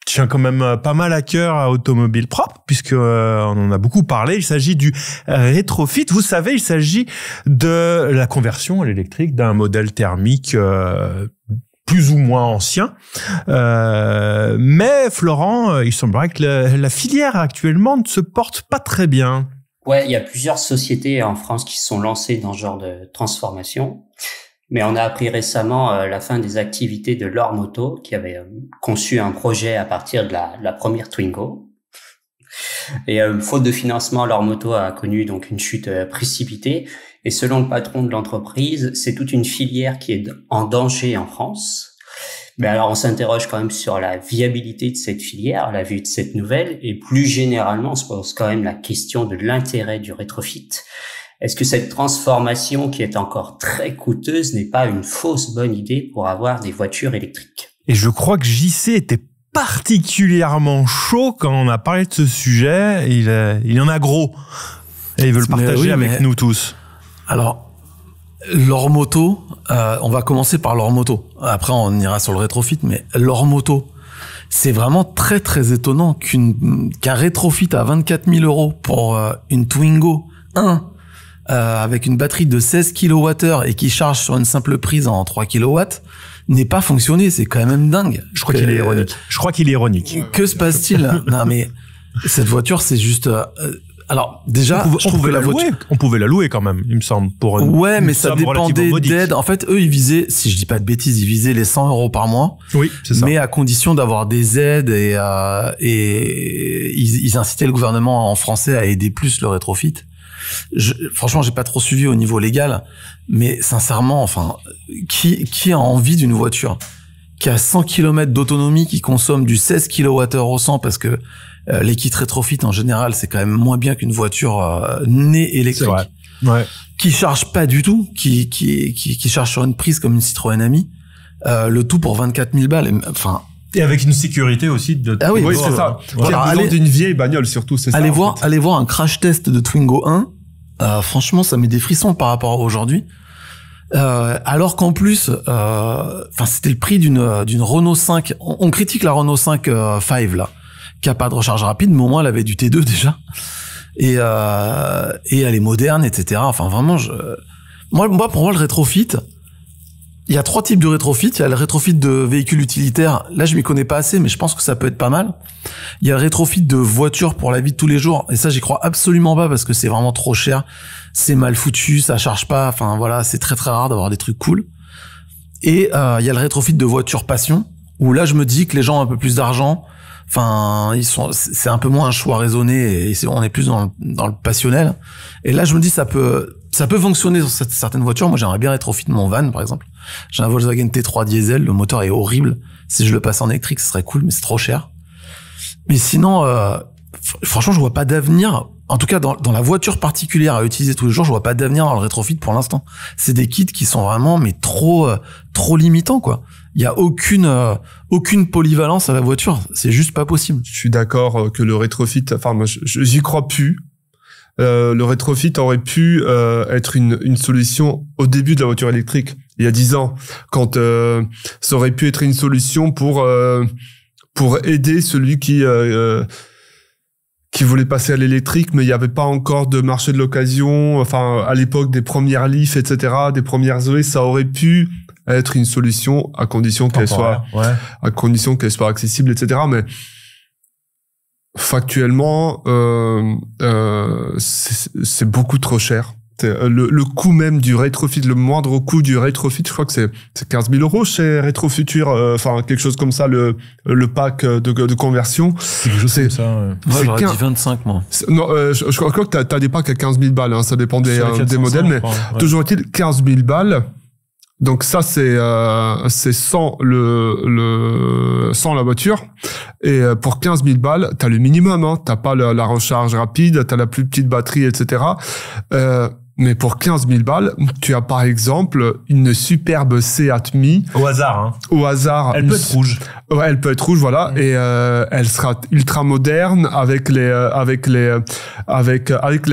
Speaker 1: tient quand même pas mal à cœur à Automobile Propre, puisque on en a beaucoup parlé. Il s'agit du rétrofit. Vous savez, il s'agit de la conversion à l'électrique d'un modèle thermique plus ou moins ancien. Mais Florent, il semblerait que la filière actuellement ne se porte pas très bien.
Speaker 4: Ouais, il y a plusieurs sociétés en France qui se sont lancées dans ce genre de transformation. Mais on a appris récemment la fin des activités de Lormoto, qui avait conçu un projet à partir de la première Twingo. Et faute de financement, Lormoto a connu donc une chute précipitée. Et selon le patron de l'entreprise, c'est toute une filière qui est en danger en France. Mais alors on s'interroge quand même sur la viabilité de cette filière à la vue de cette nouvelle. Et plus généralement, on se pose quand même la question de l'intérêt du rétrofit. Est-ce que cette transformation qui est encore très coûteuse n'est pas une fausse bonne idée pour avoir des voitures électriques?
Speaker 1: Et je crois que JC était particulièrement chaud quand on a parlé de ce sujet. Il en a gros. Et il veut le partager avec nous tous.
Speaker 2: Alors, Lormoto, on va commencer par Lormoto. Après, on ira sur le rétrofit, mais Lormoto, c'est vraiment très très étonnant qu'un rétrofit à 24 000 € pour une Twingo 1 avec une batterie de 16 kWh et qui charge sur une simple prise en 3 kW n'ait pas fonctionné. C'est quand même dingue.
Speaker 1: Je crois qu'il est ironique.
Speaker 2: Que se passe-t-il? Non mais cette voiture, c'est juste... alors déjà,
Speaker 1: on pouvait la louer quand même, il me semble, pour
Speaker 2: mais ça dépendait d'aide. En fait, eux, ils visaient, si je dis pas de bêtises, ils visaient les 100 € par mois.
Speaker 1: Oui, c'est ça.
Speaker 2: Mais à condition d'avoir des aides et ils incitaient le gouvernement en français à aider plus le rétrofit. Franchement, j'ai pas trop suivi au niveau légal, mais sincèrement, enfin, qui a envie d'une voiture qui a 100 km d'autonomie, qui consomme du 16 kWh au 100 parce que les kits rétrofit en général, c'est quand même moins bien qu'une voiture née électrique.
Speaker 1: C'est vrai. Ouais.
Speaker 2: Qui charge pas du tout, qui charge sur une prise comme une Citroën Ami, le tout pour 24 000 balles. Enfin.
Speaker 1: Et avec une sécurité aussi de.
Speaker 2: Ah oui,
Speaker 5: c'est ça.
Speaker 2: Voilà,
Speaker 5: allez d'une vieille bagnole surtout, c'est ça.
Speaker 2: Allez voir un crash test de Twingo 1. Franchement, ça met des frissons par rapport à aujourd'hui. Alors qu'en plus, c'était le prix d'une Renault 5. On critique la Renault 5 5 là, qui a pas de recharge rapide, mais au moins elle avait du T2 déjà. Et elle est moderne, etc. Enfin, vraiment, pour moi, le rétrofit, il y a 3 types de rétrofit. Il y a le rétrofit de véhicules utilitaires. Là, je m'y connais pas assez, mais je pense que ça peut être pas mal. Il y a le rétrofit de voitures pour la vie de tous les jours. Et ça, j'y crois absolument pas parce que c'est vraiment trop cher. C'est mal foutu, ça charge pas. Enfin, voilà, c'est très très rare d'avoir des trucs cool. Et il y a le rétrofit de voitures passion, où là, je me dis que les gens ont un peu plus d'argent. Enfin, c'est un peu moins un choix raisonné et on est plus dans le passionnel. Et là, je me dis, ça peut fonctionner sur certaines voitures. Moi, j'aimerais bien rétrofit mon van, par exemple. J'ai un Volkswagen T3 diesel. Le moteur est horrible. Si je le passe en électrique, ce serait cool, mais c'est trop cher. Mais sinon, franchement, je vois pas d'avenir. En tout cas, dans la voiture particulière à utiliser tous les jours, je vois pas d'avenir dans le rétrofit pour l'instant. C'est des kits qui sont vraiment, mais trop limitants, quoi. Il y a aucune polyvalence à la voiture. C'est juste pas possible.
Speaker 5: Je suis d'accord que le rétrofit, enfin, moi, j'y crois plus. Le rétrofit aurait pu être une solution au début de la voiture électrique, il y a 10 ans, quand ça aurait pu être une solution pour aider celui qui voulait passer à l'électrique, mais il n'y avait pas encore de marché de l'occasion. Enfin, à l'époque des premières Leaf, etc., des premières Zoé, ça aurait pu être une solution à condition qu'elle soit accessible, etc. Mais factuellement, c'est beaucoup trop cher. Le coût même du rétrofit, le moindre coût du rétrofit, je crois que c'est 15 000 € chez Rétrofutur, enfin quelque chose comme ça, le pack de conversion.
Speaker 1: C'est quelque chose comme ça. Ouais.
Speaker 2: Moi, j'aurais dit 25, moi.
Speaker 5: Non, je crois que t'as des packs à 15 000 balles, hein, ça dépend des modèles, mais toujours est-il 15 000 balles. Donc ça c'est sans sans la voiture, et pour 15 000 balles t'as le minimum, hein, t'as pas la recharge rapide, t'as la plus petite batterie, etc. Mais pour 15 000 balles, tu as par exemple une superbe Seat Mii.
Speaker 1: Au hasard. Elle peut être rouge.
Speaker 5: Ouais, elle peut être rouge, voilà. Et elle sera ultra moderne avec la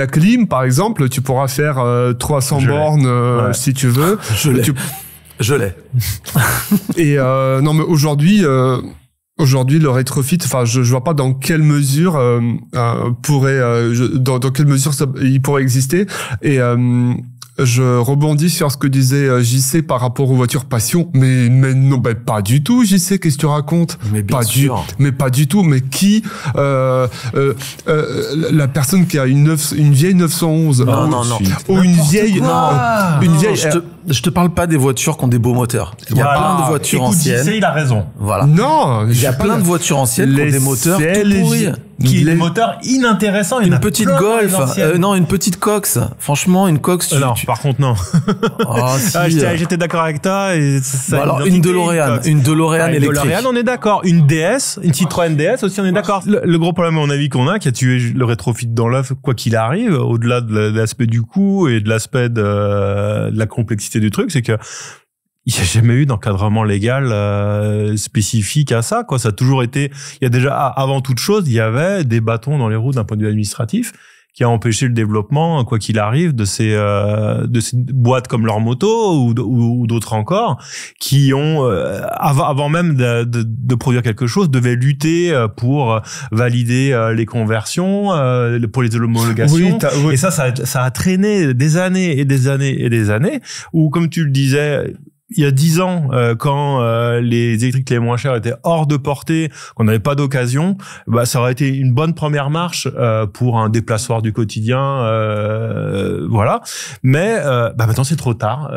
Speaker 5: clim, par exemple. Tu pourras faire 300 bornes si tu veux.
Speaker 2: Je l'ai.
Speaker 5: Et non, mais aujourd'hui, le rétrofit, enfin, je vois pas dans quelle mesure dans quelle mesure il pourrait exister. Et je rebondis sur ce que disait JC par rapport aux voitures passion, mais non, pas du tout, JC, qu'est-ce que tu racontes?
Speaker 2: Mais bien sûr.
Speaker 5: Mais pas du tout, mais qui la personne qui a une vieille 911
Speaker 2: non.
Speaker 5: Ou une vieille
Speaker 2: je te parle pas des voitures qui ont des beaux moteurs. Il y a plein de voitures anciennes.
Speaker 1: JC, il a raison.
Speaker 2: Voilà.
Speaker 5: Non,
Speaker 2: il y a plein de voitures anciennes qui ont des moteurs tout pourris.
Speaker 1: Des moteurs inintéressants.
Speaker 2: Une petite Golf, une petite Cox. Franchement, une Cox.
Speaker 1: Par contre, non. J'étais d'accord avec toi. Et ça
Speaker 2: alors, une DeLorean électrique.
Speaker 1: Une DeLorean, on est d'accord. Une DS, une Citroën DS aussi, on est d'accord. Le gros problème, à mon avis, qu'on a, qui a tué le rétrofit dans l'œuf, quoi qu'il arrive, au-delà de l'aspect du coût et de l'aspect de la complexité du truc, c'est que il n'y a jamais eu d'encadrement légal spécifique à ça, quoi. Ça a toujours été. Il y a déjà avant toute chose, il y avait des bâtons dans les roues d'un point de vue administratif qui a empêché le développement, quoi qu'il arrive, de ces boîtes comme leur moto ou d'autres encore, qui ont avant même de produire quelque chose, devaient lutter pour valider les conversions, pour les homologations.
Speaker 5: Oui,
Speaker 1: et ça a traîné des années et des années et des années. Ou comme tu le disais, il y a 10 ans, quand les électriques les moins chers étaient hors de portée, qu'on n'avait pas d'occasion, ça aurait été une bonne première marche pour un déplaçoir du quotidien, voilà. Mais maintenant c'est trop tard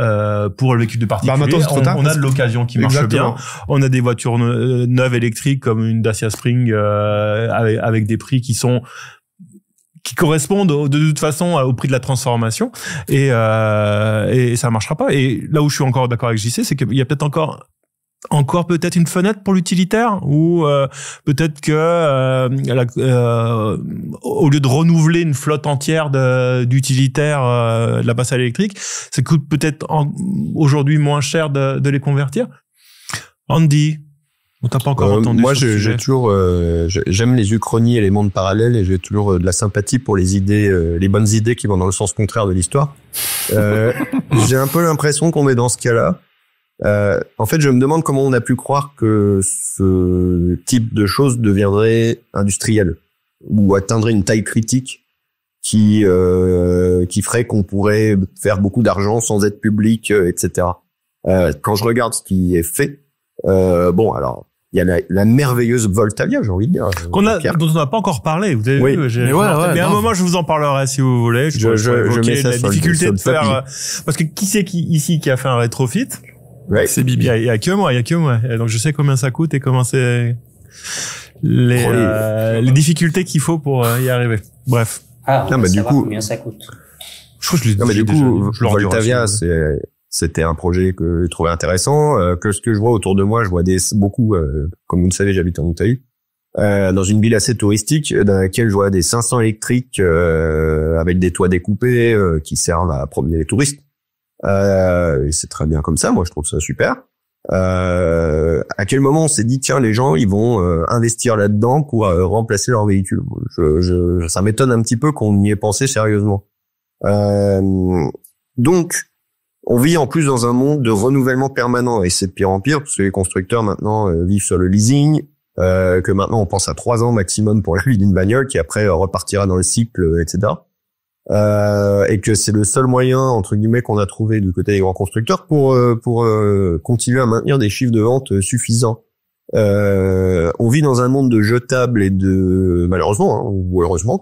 Speaker 1: pour le véhicule de particulier. On a de l'occasion qui marche bien. On a des voitures neuves électriques comme une Dacia Spring avec des prix qui correspondent de toute façon au prix de la transformation et ça marchera pas. Et là où je suis encore d'accord avec JC, c'est qu'il y a peut-être encore peut-être une fenêtre pour l'utilitaire, ou peut-être que au lieu de renouveler une flotte entière d'utilitaires de la passerelle électrique, ça coûte peut-être aujourd'hui moins cher de les convertir. Andy, on t'a pas encore entendu.
Speaker 3: Moi, j'ai toujours, j'aime les uchronies et les mondes parallèles, et j'ai toujours de la sympathie pour les idées, les bonnes idées qui vont dans le sens contraire de l'histoire. J'ai un peu l'impression qu'on est dans ce cas-là. En fait, je me demande comment on a pu croire que ce type de choses deviendrait industriel ou atteindrait une taille critique qui ferait qu'on pourrait faire beaucoup d'argent sans être public, etc. Quand je regarde ce qui est fait, alors il y a la merveilleuse Voltavia, j'ai envie de dire.
Speaker 1: Dont on n'a pas encore parlé. Vous avez vu, mais à un moment, je vous en parlerai si vous voulez.
Speaker 3: Je mets ça
Speaker 1: la difficulté de faire, parce que qui c'est ici qui a fait un rétrofit?
Speaker 3: Ouais.
Speaker 1: C'est Bibi. Il y a que moi. Et donc je sais combien ça coûte et comment c'est les difficultés qu'il faut pour y arriver. Bref.
Speaker 4: Du coup, combien ça coûte?
Speaker 1: Je crois que je l'ai dit.
Speaker 3: Voltavia, c'était un projet que je trouvais intéressant, que ce que je vois autour de moi, je vois beaucoup, comme vous le savez, j'habite en Italie, dans une ville assez touristique, dans laquelle je vois des 500 électriques, avec des toits découpés, qui servent à promener les touristes. Et c'est très bien comme ça, moi je trouve ça super. À quel moment on s'est dit, tiens, les gens, ils vont investir là-dedans pour remplacer leur véhicule? Ça m'étonne un petit peu qu'on y ait pensé sérieusement. Donc, on vit en plus dans un monde de renouvellement permanent, et c'est de pire en pire, parce que les constructeurs maintenant vivent sur le leasing, que maintenant on pense à 3 ans maximum pour la vie d'une bagnole, qui après repartira dans le cycle, etc. Et que c'est le seul moyen, entre guillemets, qu'on a trouvé du côté des grands constructeurs pour continuer à maintenir des chiffres de vente suffisants. On vit dans un monde de jetables et de, malheureusement, ou heureusement,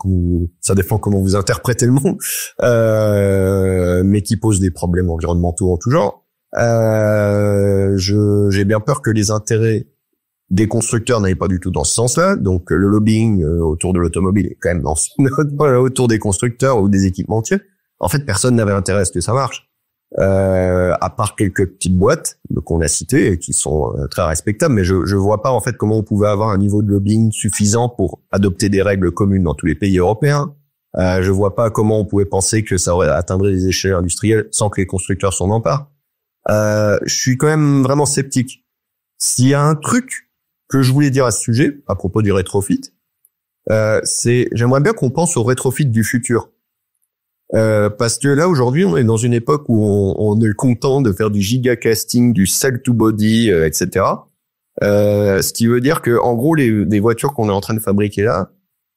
Speaker 3: ça dépend comment vous interprétez le monde, mais qui pose des problèmes environnementaux en tout genre. J'ai bien peur que les intérêts des constructeurs n'aillent pas du tout dans ce sens-là. Donc le lobbying autour de l'automobile est quand même autour des constructeurs ou des équipementiers. En fait, personne n'avait intérêt à ce que ça marche. À part quelques petites boîtes qu'on a citées et qui sont très respectables, mais je vois pas en fait comment on pouvait avoir un niveau de lobbying suffisant pour adopter des règles communes dans tous les pays européens. Je vois pas comment on pouvait penser que ça atteindrait des échelles industrielles sans que les constructeurs s'en emparent. Je suis quand même vraiment sceptique. S'il y a un truc que je voulais dire à ce sujet, à propos du rétrofit, j'aimerais bien qu'on pense au rétrofit du futur. Parce que là, aujourd'hui, on est dans une époque où on est content de faire du gigacasting, du cell to body, etc. Ce qui veut dire que, en gros, les voitures qu'on est en train de fabriquer là,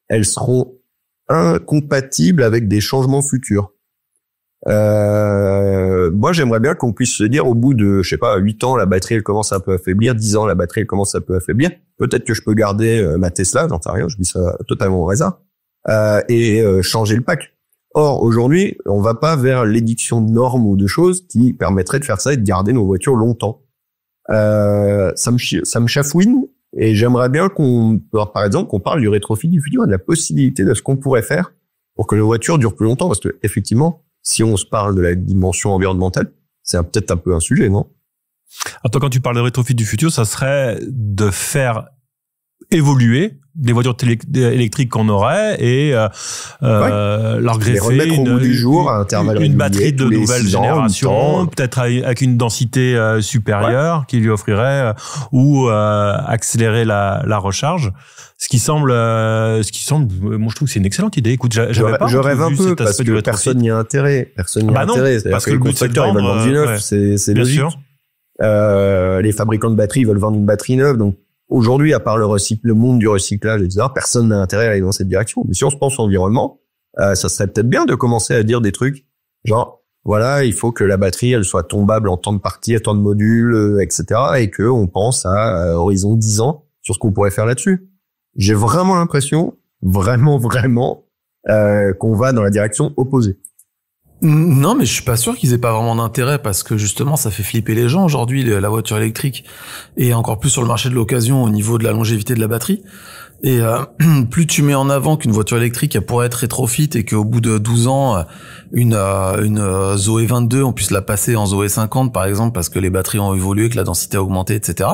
Speaker 3: elles seront incompatibles avec des changements futurs. Moi, j'aimerais bien qu'on puisse se dire, au bout de, 8 ans, la batterie, elle commence un peu à affaiblir, 10 ans, la batterie, elle commence un peu à affaiblir. Peut-être que je peux garder ma Tesla, j'en sais rien, je dis ça totalement au hasard, et changer le pack. Or, aujourd'hui, on va pas vers l'édiction de normes ou de choses qui permettraient de faire ça et de garder nos voitures longtemps. Ça me chafouine, et j'aimerais bien par exemple, qu'on parle du rétrofit du futur et de la possibilité de ce qu'on pourrait faire pour que nos voitures durent plus longtemps, parce que, effectivement, si on se parle de la dimension environnementale, c'est peut-être un peu un sujet, non?
Speaker 1: Attends, quand tu parles de rétrofit du futur, ça serait de faire évoluer des voitures électriques qu'on aurait et leur greffer
Speaker 3: les remettre au bout du jour à intervalles
Speaker 1: une batterie de nouvelle
Speaker 3: 6 ans,
Speaker 1: génération, peut-être avec une densité supérieure qui lui offrirait ou accélérer la recharge. Ce qui semble, moi je trouve que c'est une excellente idée. Écoute, je
Speaker 3: rêve un peu parce que personne n'y a intérêt.
Speaker 1: Parce que
Speaker 3: les constructeurs ils veulent vendre du neuf, c'est
Speaker 1: bien
Speaker 3: logique.
Speaker 1: sûr.
Speaker 3: Les fabricants de batteries veulent vendre une batterie neuve, donc aujourd'hui, à part le monde du recyclage, etc., personne n'a intérêt à aller dans cette direction. Mais si on se pense environnement, ça serait peut-être bien de commencer à dire des trucs genre, voilà, il faut que la batterie, elle soit tombable en temps de partie, en temps de module, etc., et que on pense à horizon 10 ans sur ce qu'on pourrait faire là-dessus. J'ai vraiment l'impression, vraiment, qu'on va dans la direction opposée.
Speaker 2: Non, mais je suis pas sûr qu'ils aient pas vraiment d'intérêt parce que justement ça fait flipper les gens aujourd'hui la voiture électrique et encore plus sur le marché de l'occasion au niveau de la longévité de la batterie. Et plus tu mets en avant qu'une voiture électrique elle pourrait être rétrofit et qu'au bout de 12 ans une Zoé 22 on puisse la passer en Zoé 50 par exemple parce que les batteries ont évolué, que la densité a augmenté, etc.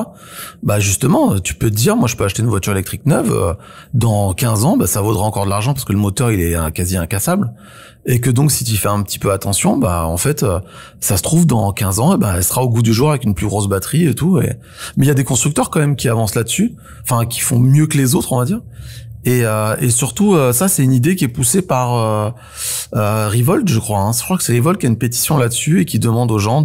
Speaker 2: Bah justement tu peux te dire moi je peux acheter une voiture électrique neuve dans 15 ans bah ça vaudra encore de l'argent parce que le moteur il est quasi incassable. Et que donc si tu fais un petit peu attention, bah en fait ça se trouve dans 15 ans, bah elle sera au goût du jour avec une plus grosse batterie et tout. Mais il y a des constructeurs quand même qui avancent là-dessus, enfin qui font mieux que les autres, on va dire. Et surtout ça c'est une idée qui est poussée par Revolt, je crois. Je crois que c'est Revolt qui a une pétition là-dessus et qui demande aux gens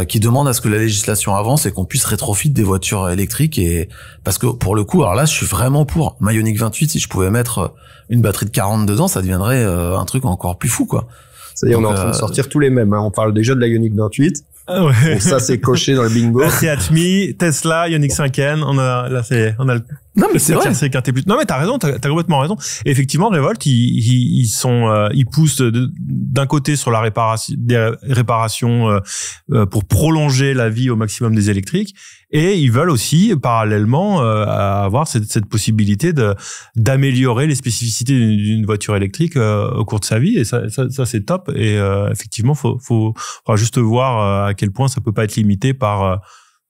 Speaker 2: qui demande à ce que la législation avance et qu'on puisse rétrofit des voitures électriques et parce que pour le coup alors là je suis vraiment pour ma Ioniq 28 si je pouvais mettre une batterie de 40 dedans ça deviendrait un truc encore plus fou quoi.
Speaker 3: Ça y est, on est en train de sortir tous les mêmes hein. On parle déjà de la Ioniq 28.
Speaker 1: Ah ouais.
Speaker 3: Donc ça c'est coché dans le bingo.
Speaker 1: Seat Mii, Tesla, Ioniq 5N, on a le
Speaker 2: non mais c'est vrai.
Speaker 1: Non mais t'as raison, t'as complètement raison. Et effectivement, Revolt, ils poussent d'un côté sur la réparation pour prolonger la vie au maximum des électriques, et ils veulent aussi parallèlement avoir cette possibilité d'améliorer les spécificités d'une voiture électrique au cours de sa vie. Et ça c'est top. Et effectivement, faudra juste voir à quel point ça peut pas être limité par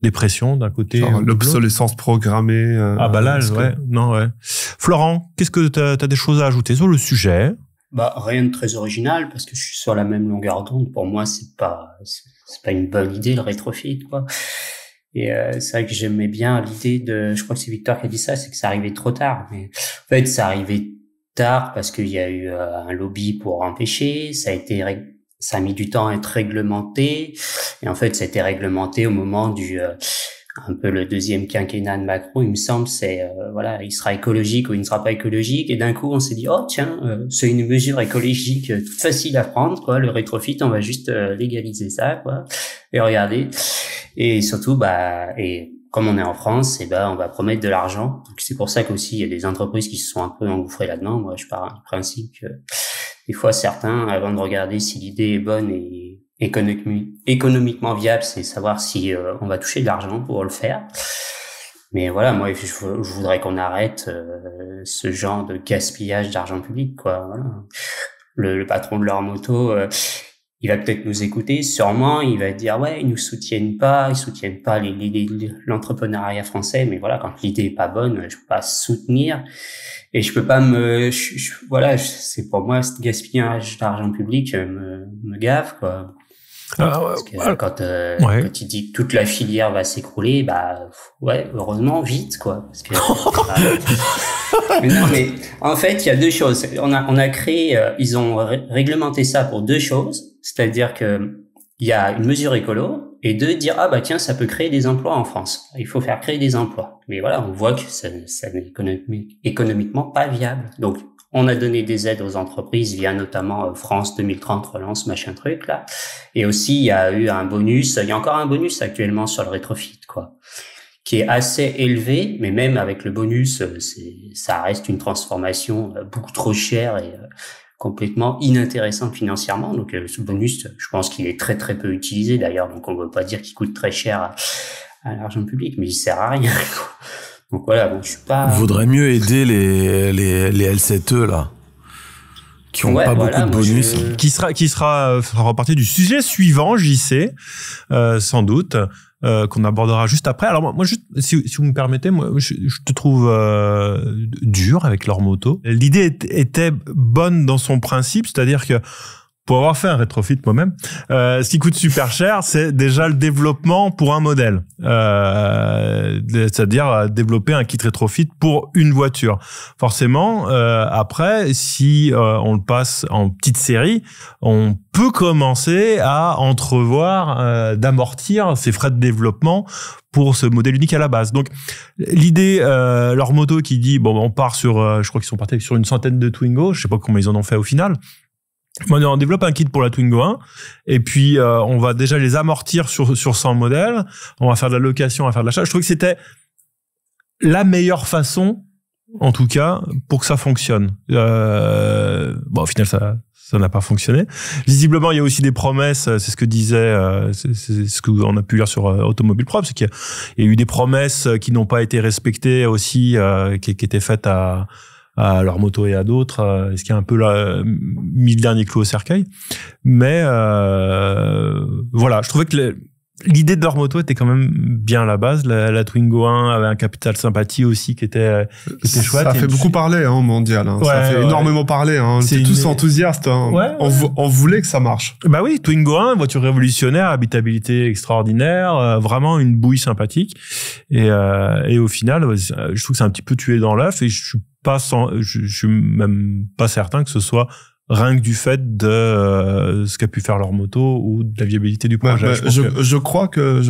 Speaker 1: les pressions d'un côté.
Speaker 5: L'obsolescence programmée.
Speaker 1: L'âge, ouais. Non, ouais. Florent, qu'est-ce que t'as des choses à ajouter sur le sujet?
Speaker 4: Bah, rien de très original, parce que je suis sur la même longueur d'onde. Pour moi, c'est pas une bonne idée, le rétrofit, quoi. Et, c'est vrai que j'aimais bien l'idée je crois que c'est Victor qui a dit ça, c'est que ça arrivait trop tard. Mais, en fait, ça arrivait tard parce qu'il y a eu un lobby pour empêcher, ça a mis du temps à être réglementé, et en fait, ça a été réglementé au moment un peu le deuxième quinquennat de Macron, il me semble, voilà, il sera écologique ou il ne sera pas écologique, et d'un coup, on s'est dit, oh tiens, c'est une mesure écologique toute facile à prendre, quoi, le rétrofit, on va juste légaliser ça, quoi, et regardez, et surtout, et comme on est en France, on va promettre de l'argent, donc c'est pour ça qu'aussi il y a des entreprises qui se sont un peu engouffrées là-dedans. Moi, je pars du principe que des fois, certains, avant de regarder si l'idée est bonne et économiquement viable, c'est savoir si on va toucher de l'argent pour le faire. Mais voilà, moi, je voudrais qu'on arrête ce genre de gaspillage d'argent public, quoi. Voilà. Le patron de leur moto, il va peut-être nous écouter, sûrement, il va dire ouais, ils soutiennent pas l'entrepreneuriat français, mais voilà, quand l'idée est pas bonne, je peux pas soutenir. Et je peux pas c'est pour moi, ce gaspillage d'argent public me gave, quoi. Parce que quand il dit que toute la filière va s'écrouler, heureusement, vite, quoi. Parce que, mais en fait, il y a deux choses. On a créé, ils ont réglementé ça pour deux choses. C'est-à-dire que il y a une mesure écolo, et deux, dire, tiens, ça peut créer des emplois en France. Il faut faire créer des emplois. Mais voilà, on voit que ça n'est économiquement pas viable. Donc, on a donné des aides aux entreprises via notamment France 2030 relance, machin truc, là. Et aussi, il y a eu un bonus, il y a encore un bonus actuellement sur le rétrofit, quoi, qui est assez élevé, mais même avec le bonus, ça reste une transformation beaucoup trop chère et complètement inintéressante financièrement. Donc ce bonus, je pense qu'il est très très peu utilisé d'ailleurs, donc on ne veut pas dire qu'il coûte très cher à l'argent public, mais il sert à rien, quoi. Donc voilà, je suis pas...
Speaker 2: Vaudrait mieux aider les L7E là, qui ont pas beaucoup de bonus.
Speaker 1: Qui sera partie du sujet suivant, JC, sans doute. qu'on abordera juste après. Alors moi juste, si vous me permettez, moi je te trouve dur avec leur moto. L'idée était bonne dans son principe, c'est-à-dire que pour avoir fait un rétrofit moi-même, ce qui coûte super cher, c'est déjà le développement pour un modèle. C'est-à-dire développer un kit rétrofit pour une voiture. Forcément, après, si on le passe en petite série, on peut commencer à entrevoir d'amortir ces frais de développement pour ce modèle unique à la base. Donc, l'idée, leur moto qui dit, bon, on part sur, je crois qu'ils sont partis sur une centaine de Twingo, je sais pas combien ils en ont fait au final. On développe un kit pour la Twingo 1 et puis on va déjà les amortir sur 100 modèles, on va faire de la location, on va faire de l'achat. Je trouve que c'était la meilleure façon, en tout cas, pour que ça fonctionne. Bon, au final, ça n'a pas fonctionné. Visiblement, il y a aussi des promesses, c'est ce que disait, c'est ce qu'on a pu lire sur Automobile Prop, c'est qu'il y a eu des promesses qui n'ont pas été respectées aussi, qui étaient faites à leur moto et à d'autres, ce qui a un peu mis le dernier clou au cercueil. Mais voilà, je trouvais que l'idée de leur moto était quand même bien à la base. La Twingo 1 avait un capital sympathie aussi qui était chouette.
Speaker 5: Ça a fait beaucoup parler au mondial. Hein.
Speaker 1: Ouais,
Speaker 5: ça a fait énormément parler. Hein. On était tous enthousiastes. Hein.
Speaker 1: Ouais.
Speaker 5: On voulait que ça marche.
Speaker 1: Bah oui, Twingo 1, voiture révolutionnaire, habitabilité extraordinaire, vraiment une bouille sympathique. Et au final, je trouve que c'est un petit peu tué dans l'œuf et je suis même pas certain que ce soit rien que du fait de ce qu'a pu faire leur moto ou de la viabilité du projet.
Speaker 5: Je crois que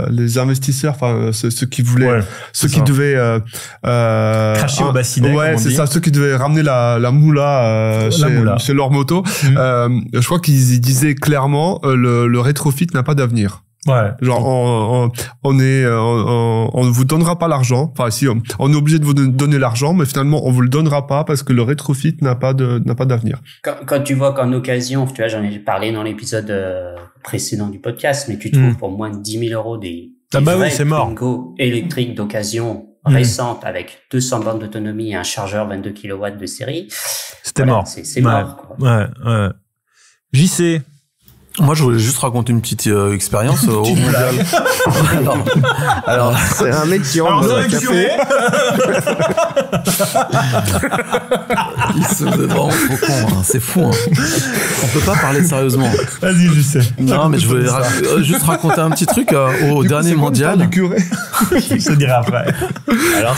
Speaker 5: les investisseurs, enfin ceux qui voulaient, ceux qui devaient
Speaker 1: cracher au bassinet.
Speaker 5: Ouais, c'est ça, ceux qui devaient ramener la moula chez leur moto. Je crois qu'ils disaient clairement le rétrofit n'a pas d'avenir.
Speaker 1: Ouais.
Speaker 5: Genre, on ne vous donnera pas l'argent. Enfin, si, on est obligé de vous donner l'argent, mais finalement, on vous le donnera pas parce que le rétrofit n'a pas d'avenir.
Speaker 4: Quand tu vois qu'en occasion, tu vois, j'en ai parlé dans l'épisode précédent du podcast, mais tu trouves pour moins de 10 000 euros des
Speaker 1: vrais
Speaker 4: Twingo électriques d'occasion récentes avec 200 bornes d'autonomie et un chargeur 22 kW de série.
Speaker 1: C'était mort.
Speaker 4: C'est mort, quoi.
Speaker 1: Ouais. JC.
Speaker 2: Moi, je voulais juste raconter une petite expérience au mondial. alors,
Speaker 3: c'est un mec qui rentre dans un café.
Speaker 2: Il se faisait vraiment trop con. Hein. C'est fou. Hein. On peut pas parler sérieusement.
Speaker 1: Vas-y, je sais.
Speaker 2: Non, mais je voulais juste raconter un petit truc au dernier mondial.
Speaker 5: Du curé.
Speaker 1: Je te dirai après.
Speaker 3: Alors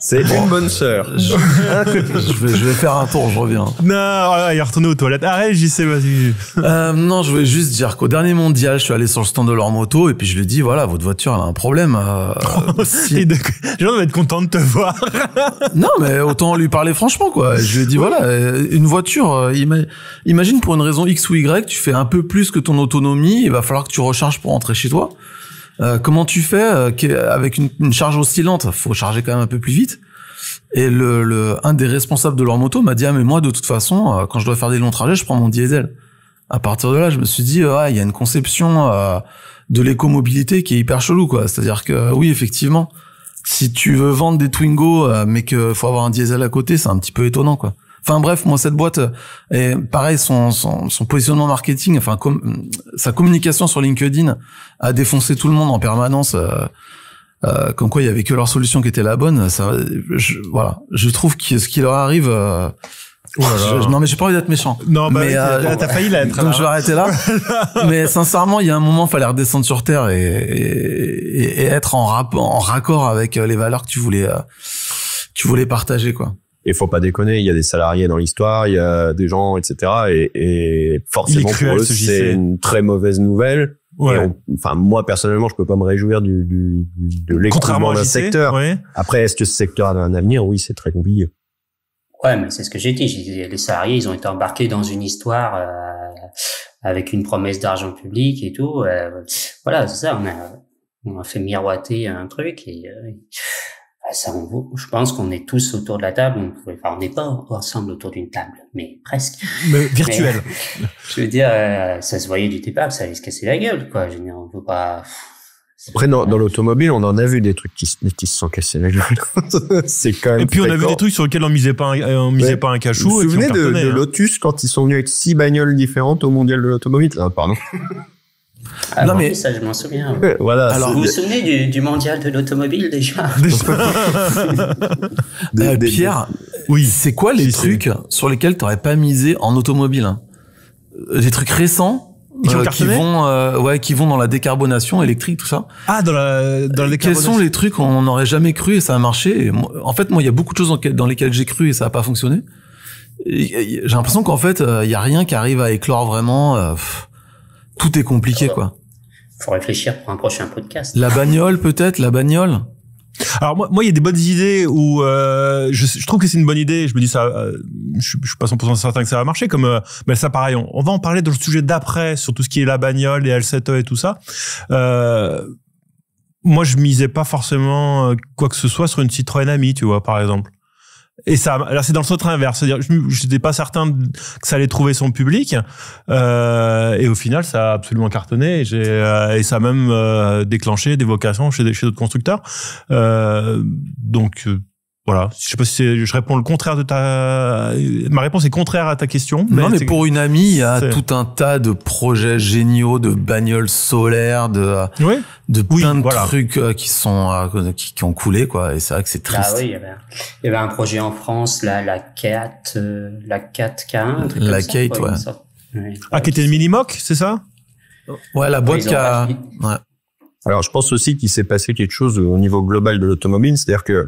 Speaker 3: c'est une bonne sœur.
Speaker 2: Je vais faire un tour, je reviens.
Speaker 1: Non, il est retourné aux toilettes. Arrête, j'y sais, vas-y.
Speaker 2: Non, je voulais juste dire qu'au dernier mondial, je suis allé sur le stand de leur moto et puis je lui ai dit, voilà, votre voiture, elle a un problème.
Speaker 1: Les gens doivent être contents de te voir.
Speaker 2: Non, mais autant lui parler franchement, quoi. Je lui ai dit, voilà, une voiture, imagine pour une raison X ou Y, tu fais un peu plus que ton autonomie, il va falloir que tu recharges pour rentrer chez toi. Comment tu fais avec une charge oscillante? Faut charger quand même un peu plus vite. Et un des responsables de leur moto m'a dit, ah, mais moi, de toute façon, quand je dois faire des longs trajets, je prends mon diesel. À partir de là, je me suis dit, il y a une conception de l'écomobilité qui est hyper chelou, quoi. C'est-à-dire que, oui, effectivement, si tu veux vendre des Twingo, mais que faut avoir un diesel à côté, c'est un petit peu étonnant, quoi. Enfin bref, moi cette boîte, et pareil, son positionnement marketing, enfin sa communication sur LinkedIn a défoncé tout le monde en permanence. Comme quoi il y avait que leur solution qui était la bonne. Voilà, je trouve que ce qui leur arrive. Non mais j'ai pas envie d'être méchant.
Speaker 1: Non, mais t'as failli l'être.
Speaker 2: Donc je vais arrêter là. Mais sincèrement, il y a un moment, fallait redescendre sur terre et être en raccord avec les valeurs que tu voulais partager, quoi.
Speaker 3: Et faut pas déconner, il y a des salariés dans l'histoire, il y a des gens, etc. Et forcément pour eux, c'est une très mauvaise nouvelle.
Speaker 1: Ouais.
Speaker 3: Enfin, moi personnellement, je peux pas me réjouir de l'écroulement d'un secteur.
Speaker 1: Ouais.
Speaker 3: Après, est-ce que ce secteur a un avenir? Oui, c'est très compliqué.
Speaker 4: Ouais, mais c'est ce que j'ai dit. Les salariés, ils ont été embarqués dans une histoire avec une promesse d'argent public et tout. Voilà, c'est ça. On a fait miroiter un truc et ça, je pense qu'on est tous autour de la table. On n'est pas ensemble autour d'une table, mais presque.
Speaker 1: Mais virtuel.
Speaker 4: Je veux dire, ça se voyait du départ, ça allait se casser la gueule, quoi. Je veux dire, on peut pas.
Speaker 3: Après, dans l'automobile, on en a vu des trucs qui se sont cassés la gueule. C'est quand même.
Speaker 1: Et puis on a vu des trucs sur lesquels on misait pas un cachou.
Speaker 3: Vous vous souvenez de
Speaker 1: hein.
Speaker 3: Lotus quand ils sont venus avec 6 bagnoles différentes au mondial de l'automobile? Ah, pardon.
Speaker 4: Ah,
Speaker 2: Non,
Speaker 4: oui,
Speaker 2: mais-
Speaker 4: ça, je m'en souviens.
Speaker 3: Voilà.
Speaker 2: Alors,
Speaker 4: Vous vous souvenez du mondial de l'automobile déjà?
Speaker 2: Pierre,
Speaker 1: Oui.
Speaker 2: c'est quoi les
Speaker 1: Si,
Speaker 2: trucs sur lesquels t'aurais pas misé en automobile, hein? Des trucs récents
Speaker 1: Qui ont
Speaker 2: qui
Speaker 1: cartonné
Speaker 2: vont dans la décarbonation électrique, tout ça.
Speaker 1: Ah, dans la
Speaker 2: Quels
Speaker 1: décarbonation.
Speaker 2: sont les trucs qu'on n'aurait jamais cru et ça a marché? Et en fait, moi, il y a beaucoup de choses dans lesquelles j'ai cru et ça a pas fonctionné. Et j'ai l'impression qu'en fait, il y a rien qui arrive à éclore vraiment. Tout est compliqué, quoi.
Speaker 4: Faut réfléchir pour un prochain podcast.
Speaker 2: La bagnole, peut-être, la bagnole.
Speaker 1: Alors moi, il y a des bonnes idées où je trouve que c'est une bonne idée. Je me dis ça, je suis pas 100% certain que ça va marcher. Comme mais ça, pareil, on va en parler dans le sujet d'après sur tout ce qui est la bagnole, les L7E et tout ça. Moi, je misais pas forcément quoi que ce soit sur une Citroën Ami, tu vois, par exemple. Et ça, alors c'est dans le sens inverse, c'est-à-dire je n'étais pas certain que ça allait trouver son public, et au final ça a absolument cartonné. Et ça a même déclenché des vocations chez d'autres constructeurs. Donc voilà, je sais pas si je réponds le contraire de ma réponse est contraire à ta question.
Speaker 2: Non, mais pour une amie, il y a
Speaker 1: c'est-
Speaker 2: tout un tas de projets géniaux, de bagnoles solaires, de
Speaker 1: Oui.
Speaker 2: plein de
Speaker 1: voilà.
Speaker 2: trucs qui ont coulé, quoi. Et c'est vrai que c'est triste.
Speaker 4: Ah oui, il y avait un projet en France, la 4K1, un truc
Speaker 2: La
Speaker 4: comme ça,
Speaker 2: Kate,
Speaker 4: quoi,
Speaker 2: ouais.
Speaker 4: une sorte. Ouais.
Speaker 1: Ah, qui était une mini-mock, c'est ça?
Speaker 2: Ouais, la boîte
Speaker 4: ils ont
Speaker 2: qui a...
Speaker 4: rajouté.
Speaker 2: Ouais.
Speaker 3: Alors, je pense aussi qu'il s'est passé quelque chose au niveau global de l'automobile, c'est-à-dire que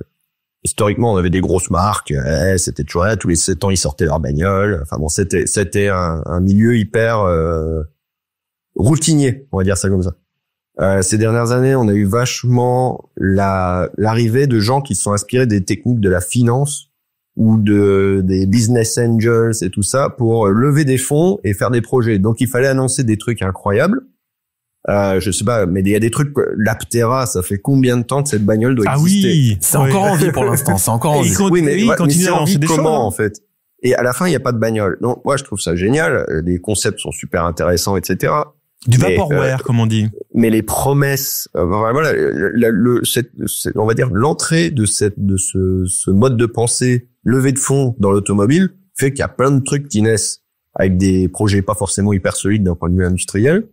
Speaker 3: historiquement, on avait des grosses marques, c'était toujours là, tous les 7 ans, ils sortaient leur bagnole. Enfin bon, c'était un milieu hyper routinier, on va dire ça comme ça. Ces dernières années, on a eu vachement l'arrivée de gens qui se sont inspirés des techniques de la finance ou des business angels et tout ça pour lever des fonds et faire des projets. Donc, il fallait annoncer des trucs incroyables. Je sais pas, mais il y a des trucs, l'Aptera, ça fait combien de temps que cette bagnole doit
Speaker 1: Ah
Speaker 3: exister?
Speaker 1: oui.
Speaker 2: C'est encore en vie pour l'instant, c'est encore en
Speaker 1: Et
Speaker 2: vie.
Speaker 1: il
Speaker 3: Oui, mais,
Speaker 1: il continue
Speaker 3: c'est
Speaker 1: à
Speaker 3: en
Speaker 1: lancer
Speaker 3: vie
Speaker 1: des choses,
Speaker 3: comment,
Speaker 1: hein.
Speaker 3: en fait? Et à la fin, il n'y a pas de bagnole. Donc, moi, je trouve ça génial. Les concepts sont super intéressants, etc.
Speaker 1: Du
Speaker 3: Mais,
Speaker 1: vaporware, comme on dit.
Speaker 3: Mais les promesses, voilà, on va dire l'entrée de ce mode de pensée levée de fonds dans l'automobile fait qu'il y a plein de trucs qui naissent avec des projets pas forcément hyper solides d'un point de vue industriel.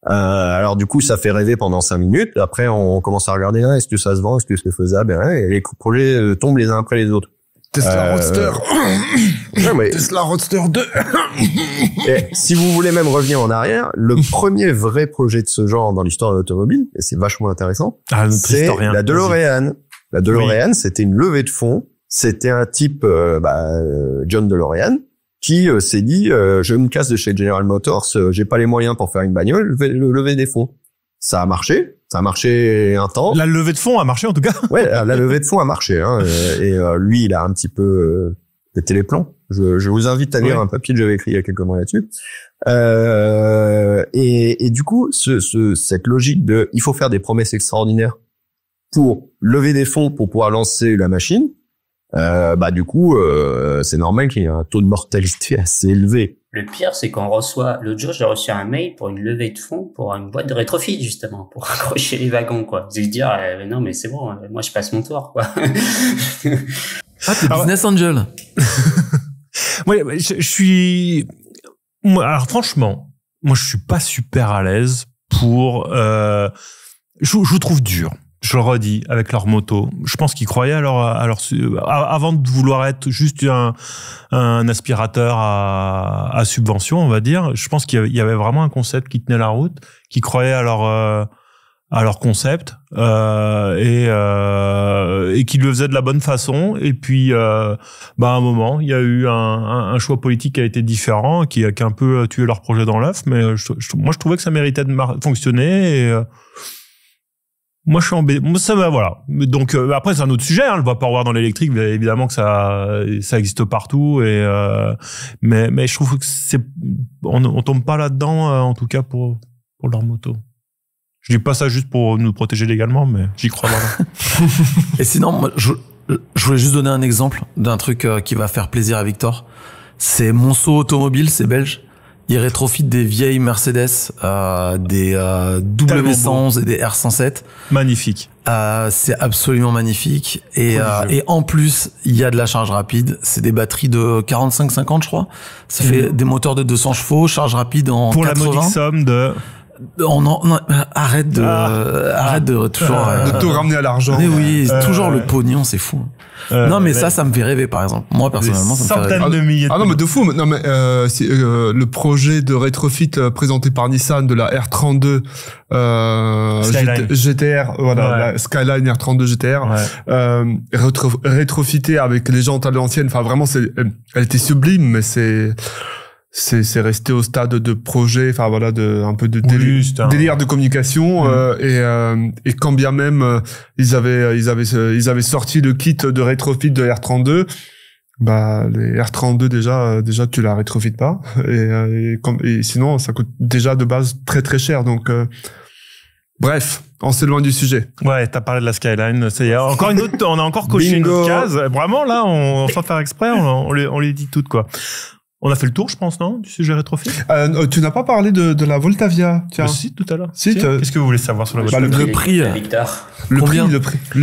Speaker 3: Alors du coup, ça fait rêver pendant 5 minutes. Après, on commence à regarder, est-ce que ça se vend, est-ce que c'est faisable, et les projets tombent les uns après les autres.
Speaker 5: Tesla Roadster.
Speaker 3: Ouais, mais
Speaker 5: Tesla Roadster 2.
Speaker 3: et si vous voulez même revenir en arrière, le premier vrai projet de ce genre dans l'histoire de l'automobile, et c'est vachement intéressant,
Speaker 1: Ah, notre
Speaker 3: c'est
Speaker 1: historien.
Speaker 3: la DeLorean. La DeLorean, c'était une levée de fonds. C'était un type, John DeLorean, qui s'est dit, je me casse de chez General Motors, j'ai pas les moyens pour faire une bagnole, je vais lever des fonds. Ça a marché un temps.
Speaker 1: La levée de fonds a marché en tout cas.
Speaker 3: Ouais, la levée de fonds a marché, hein, et lui, il a un petit peu pété les plombs. Je vous invite à lire un papier que j'avais écrit il y a quelques mois là-dessus. Et du coup, cette logique de, il faut faire des promesses extraordinaires pour lever des fonds pour pouvoir lancer la machine. Du coup, c'est normal qu'il y ait un taux de mortalité assez élevé.
Speaker 4: Le pire, c'est qu'on reçoit, l'autre jour, j'ai reçu un mail pour une levée de fonds pour une boîte de rétrofit, justement, pour accrocher les wagons, quoi. Je vais dire, non, mais c'est bon, moi, je passe mon tour, quoi.
Speaker 2: Ah, t'es business angel.
Speaker 1: Ouais, je suis. Moi, alors franchement, moi je suis pas super à l'aise pour. Je vous trouve dur. Je le redis avec leur moto. Je pense qu'ils croyaient avant de vouloir être juste un aspirateur à subvention, on va dire. Je pense qu'il y avait vraiment un concept qui tenait la route, qui croyait à leur concept et qui le faisait de la bonne façon. Et puis, à un moment, il y a eu un choix politique qui a été différent, qui a un peu tué leur projet dans l'œuf. Mais moi, je trouvais que ça méritait de fonctionner. Et moi, je suis embêté. Ça va, voilà. Donc après, c'est un autre sujet. Hein, le vaporware dans l'électrique, évidemment que ça existe partout. Et mais je trouve que on tombe pas là-dedans, en tout cas pour leur moto. Je dis pas ça juste pour nous protéger légalement, mais j'y crois vraiment.
Speaker 2: Et sinon, moi, je voulais juste donner un exemple d'un truc qui va faire plaisir à Victor. C'est Monceau Automobile, c'est belge. Ils rétrofitent des vieilles Mercedes, des W111 et des R107.
Speaker 1: Magnifique.
Speaker 2: C'est absolument magnifique. Et en plus, il y a de la charge rapide. C'est des batteries de 45-50, je crois. Ça fait des moteurs de 200 chevaux, charge rapide en
Speaker 1: pour
Speaker 2: 80.
Speaker 1: la modique somme de
Speaker 2: arrête de toujours
Speaker 5: de tout ramener à l'argent.
Speaker 2: Mais oui, toujours le pognon, c'est fou. Non, mais ça me fait rêver, par exemple. Moi, personnellement, ça me fait rêver.
Speaker 1: Centaines de milliers.
Speaker 5: Non, mais de fou. Non, mais le projet de rétrofit présenté par Nissan de la R32
Speaker 1: Skyline.
Speaker 5: GTR, voilà, la Skyline R32 GTR, rétrofitée avec les jantes à l'ancienne. Enfin, vraiment, elle était sublime, mais c'est resté au stade de projet, enfin voilà, un peu de délire de communication, et quand bien même ils avaient sorti le kit de rétrofit de R32, bah les R32 déjà tu la rétrofites pas, et sinon ça coûte déjà de base très très cher, donc bref, on s'éloigne du sujet.
Speaker 1: Ouais, t'as parlé de la Skyline. C'est encore une autre. On a encore coché une autre case. Vraiment là, sans faire exprès, on les dit toutes quoi. On a fait le tour, je pense, non, du sujet rétrofit.
Speaker 5: Tu n'as pas parlé de la Voltavia, tiens.
Speaker 1: Si, tout à l'heure.
Speaker 5: Si,
Speaker 1: qu'est-ce que vous voulez savoir sur la Voltavia?
Speaker 2: Le prix.
Speaker 5: Le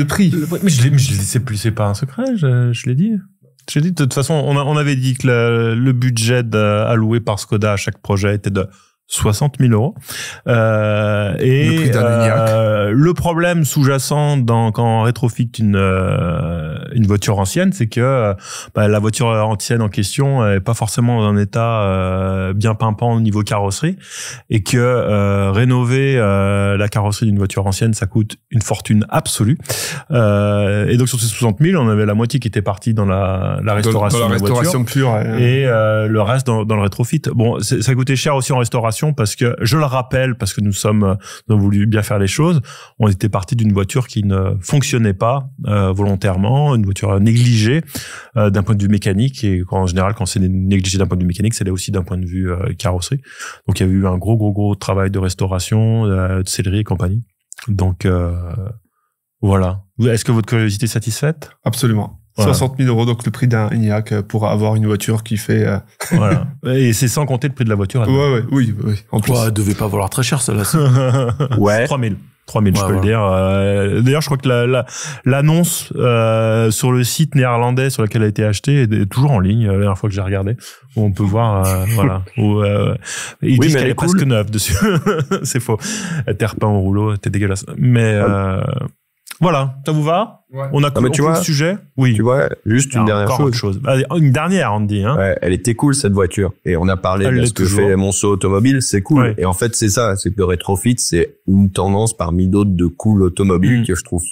Speaker 5: prix.
Speaker 1: Mais je sais plus, c'est pas un secret, je l'ai dit. J'ai dit, de toute façon, on avait dit que le budget alloué par Skoda à chaque projet était de 60 000 €. Et
Speaker 5: le prix d'un Enyaq.
Speaker 1: Le problème sous-jacent quand on rétrofite une voiture ancienne, c'est que la voiture ancienne en question est pas forcément dans un état bien pimpant au niveau carrosserie, et que rénover la carrosserie d'une voiture ancienne, ça coûte une fortune absolue. Et donc sur ces 60 000, on avait la moitié qui était partie dans la restauration,
Speaker 5: dans la restauration pure,
Speaker 1: et le reste dans le rétrofit. Bon, ça coûtait cher aussi en restauration, parce que, je le rappelle, parce que nous avons voulu bien faire les choses, on était parti d'une voiture qui ne fonctionnait pas volontairement, une voiture négligée d'un point de vue mécanique, et en général, quand c'est négligé d'un point de vue mécanique, c'est là aussi d'un point de vue carrosserie. Donc il y avait eu un gros travail de restauration, de sellerie et compagnie. Donc voilà. Est-ce que votre curiosité est satisfaite?
Speaker 5: Absolument. Voilà. 60 000 €, donc le prix d'un Enyaq pour avoir une voiture qui fait...
Speaker 1: Voilà. Et c'est sans compter le prix de la voiture.
Speaker 5: Oui. En plus.
Speaker 2: Elle devait pas valoir très cher, celle-là.
Speaker 3: Ouais.
Speaker 1: 3 000, je peux le dire. D'ailleurs, je crois que l'annonce sur le site néerlandais sur lequel elle a été achetée est toujours en ligne. La dernière fois que j'ai regardé, où on peut voir, voilà. Ils disent qu'elle est presque neuve dessus. C'est faux. Terre peint au rouleau, c'était dégueulasse. Mais voilà, ça vous va?
Speaker 5: Ouais.
Speaker 1: On a conclu le sujet. Oui.
Speaker 3: Tu vois, juste une dernière chose.
Speaker 1: Allez, une dernière, on dit. Hein.
Speaker 3: Ouais, elle était cool cette voiture. Et on a parlé de ce que fait Monceau Automobile, c'est cool. Ouais. Et en fait, c'est ça, c'est que le rétrofit, c'est une tendance parmi d'autres de cool automobile que je trouve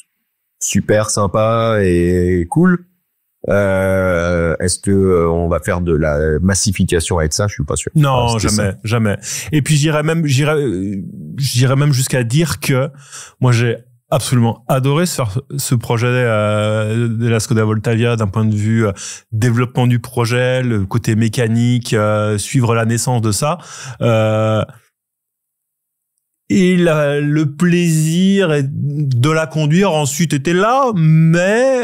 Speaker 3: super sympa et cool. Est-ce que on va faire de la massification avec ça? Je suis pas sûr.
Speaker 1: Non, jamais. Et puis j'irais même jusqu'à dire que moi j'ai absolument adoré ce projet de la Skoda Voltavia d'un point de vue développement du projet, le côté mécanique, suivre la naissance de ça. Et le plaisir de la conduire ensuite était là, mais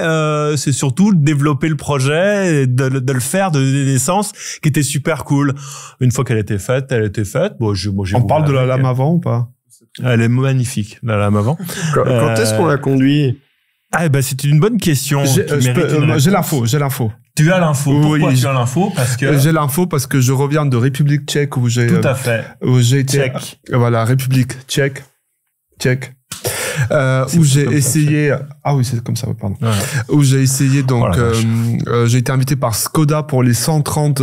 Speaker 1: c'est surtout de développer le projet, et de le faire, de naissance, qui était super cool. Une fois qu'elle était faite, elle était faite. Bon,
Speaker 5: on parle de la lame avant ou pas?
Speaker 1: Elle est magnifique, la lame avant.
Speaker 3: Quand est-ce qu'on l'a conduit?
Speaker 1: C'était une bonne question.
Speaker 5: J'ai l'info.
Speaker 1: Tu as l'info. Pourquoi tu as l'info? Parce que
Speaker 5: j'ai l'info parce que je reviens de République tchèque où j'ai
Speaker 1: tout à fait
Speaker 5: où j'ai été
Speaker 1: tchèque.
Speaker 5: Voilà, République tchèque où j'ai essayé c'est comme ça, pardon. Ouais. Où j'ai essayé donc j'ai été invité par Skoda pour les 130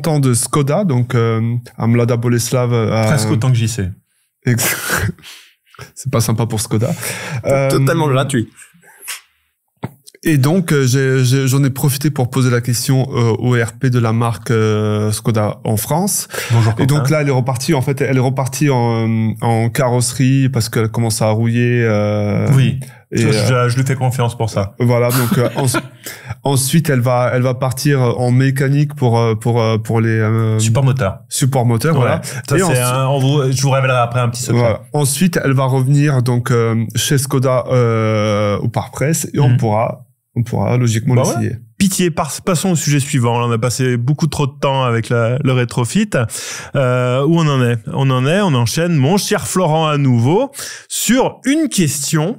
Speaker 5: ans de Skoda, donc à Mlada Boleslav,
Speaker 1: presque autant que j'y sais.
Speaker 5: C'est pas sympa pour Skoda.
Speaker 3: Totalement gratuit.
Speaker 5: Et donc j'en ai profité pour poser la question au RP de la marque Skoda en France.
Speaker 1: Bonjour.
Speaker 5: Et donc là elle est repartie en carrosserie parce qu'elle commence à rouiller.
Speaker 1: Oui. Et je lui fais confiance pour ça.
Speaker 5: Voilà, donc ensuite elle va partir en mécanique pour les
Speaker 1: support moteur.
Speaker 5: Voilà.
Speaker 1: Ça, je vous révélerai après un petit secret. Voilà.
Speaker 5: Ensuite elle va revenir donc chez Skoda au Park-Presse et on pourra logiquement l'essayer. Ouais.
Speaker 1: Pitié, passons au sujet suivant. On a passé beaucoup trop de temps avec le rétrofit. Où on en est? On enchaîne, mon cher Florent, à nouveau, sur une question.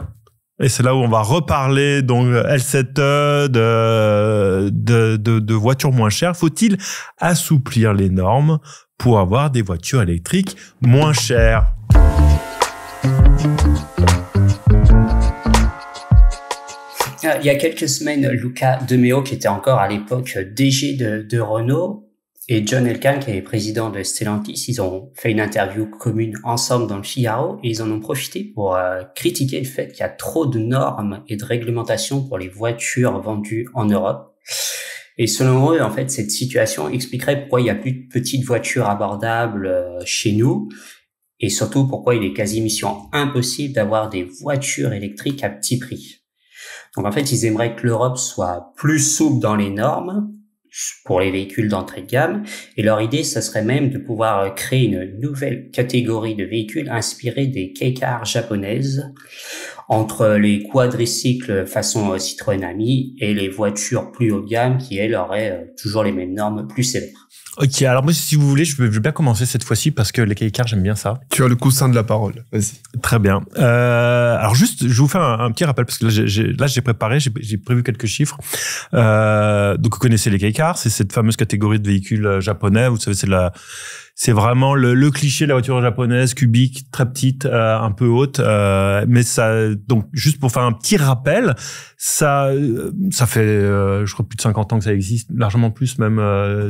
Speaker 1: Et c'est là où on va reparler donc L7E, de voitures moins chères. Faut-il assouplir les normes pour avoir des voitures électriques moins chères?
Speaker 4: Il y a quelques semaines, Luca De Meo, qui était encore à l'époque DG de Renault, et John Elkann, qui est président de Stellantis, ils ont fait une interview commune ensemble dans le Figaro, et ils en ont profité pour critiquer le fait qu'il y a trop de normes et de réglementations pour les voitures vendues en Europe. Et selon eux, en fait, cette situation expliquerait pourquoi il n'y a plus de petites voitures abordables chez nous, et surtout pourquoi il est quasi mission impossible d'avoir des voitures électriques à petit prix. Donc en fait, ils aimeraient que l'Europe soit plus souple dans les normes pour les véhicules d'entrée de gamme. Et leur idée, ça serait même de pouvoir créer une nouvelle catégorie de véhicules inspirés des kei-cars japonaises, entre les quadricycles façon Citroën Ami et les voitures plus haut de gamme qui, elles, auraient toujours les mêmes normes plus sévères.
Speaker 1: Ok, alors moi, si vous voulez, je veux bien commencer cette fois-ci parce que les kei-cars, j'aime bien ça.
Speaker 5: Tu as le coussin de la parole. Vas-y.
Speaker 1: Très bien. Alors juste, je vous fais un petit rappel parce que là, j'ai préparé, j'ai prévu quelques chiffres. Donc, vous connaissez les kei-cars, c'est cette fameuse catégorie de véhicules japonais. Vous savez, c'est vraiment le cliché de la voiture japonaise, cubique, très petite, un peu haute. Mais ça, donc, juste pour faire un petit rappel, ça fait, je crois, plus de 50 ans que ça existe, largement plus même.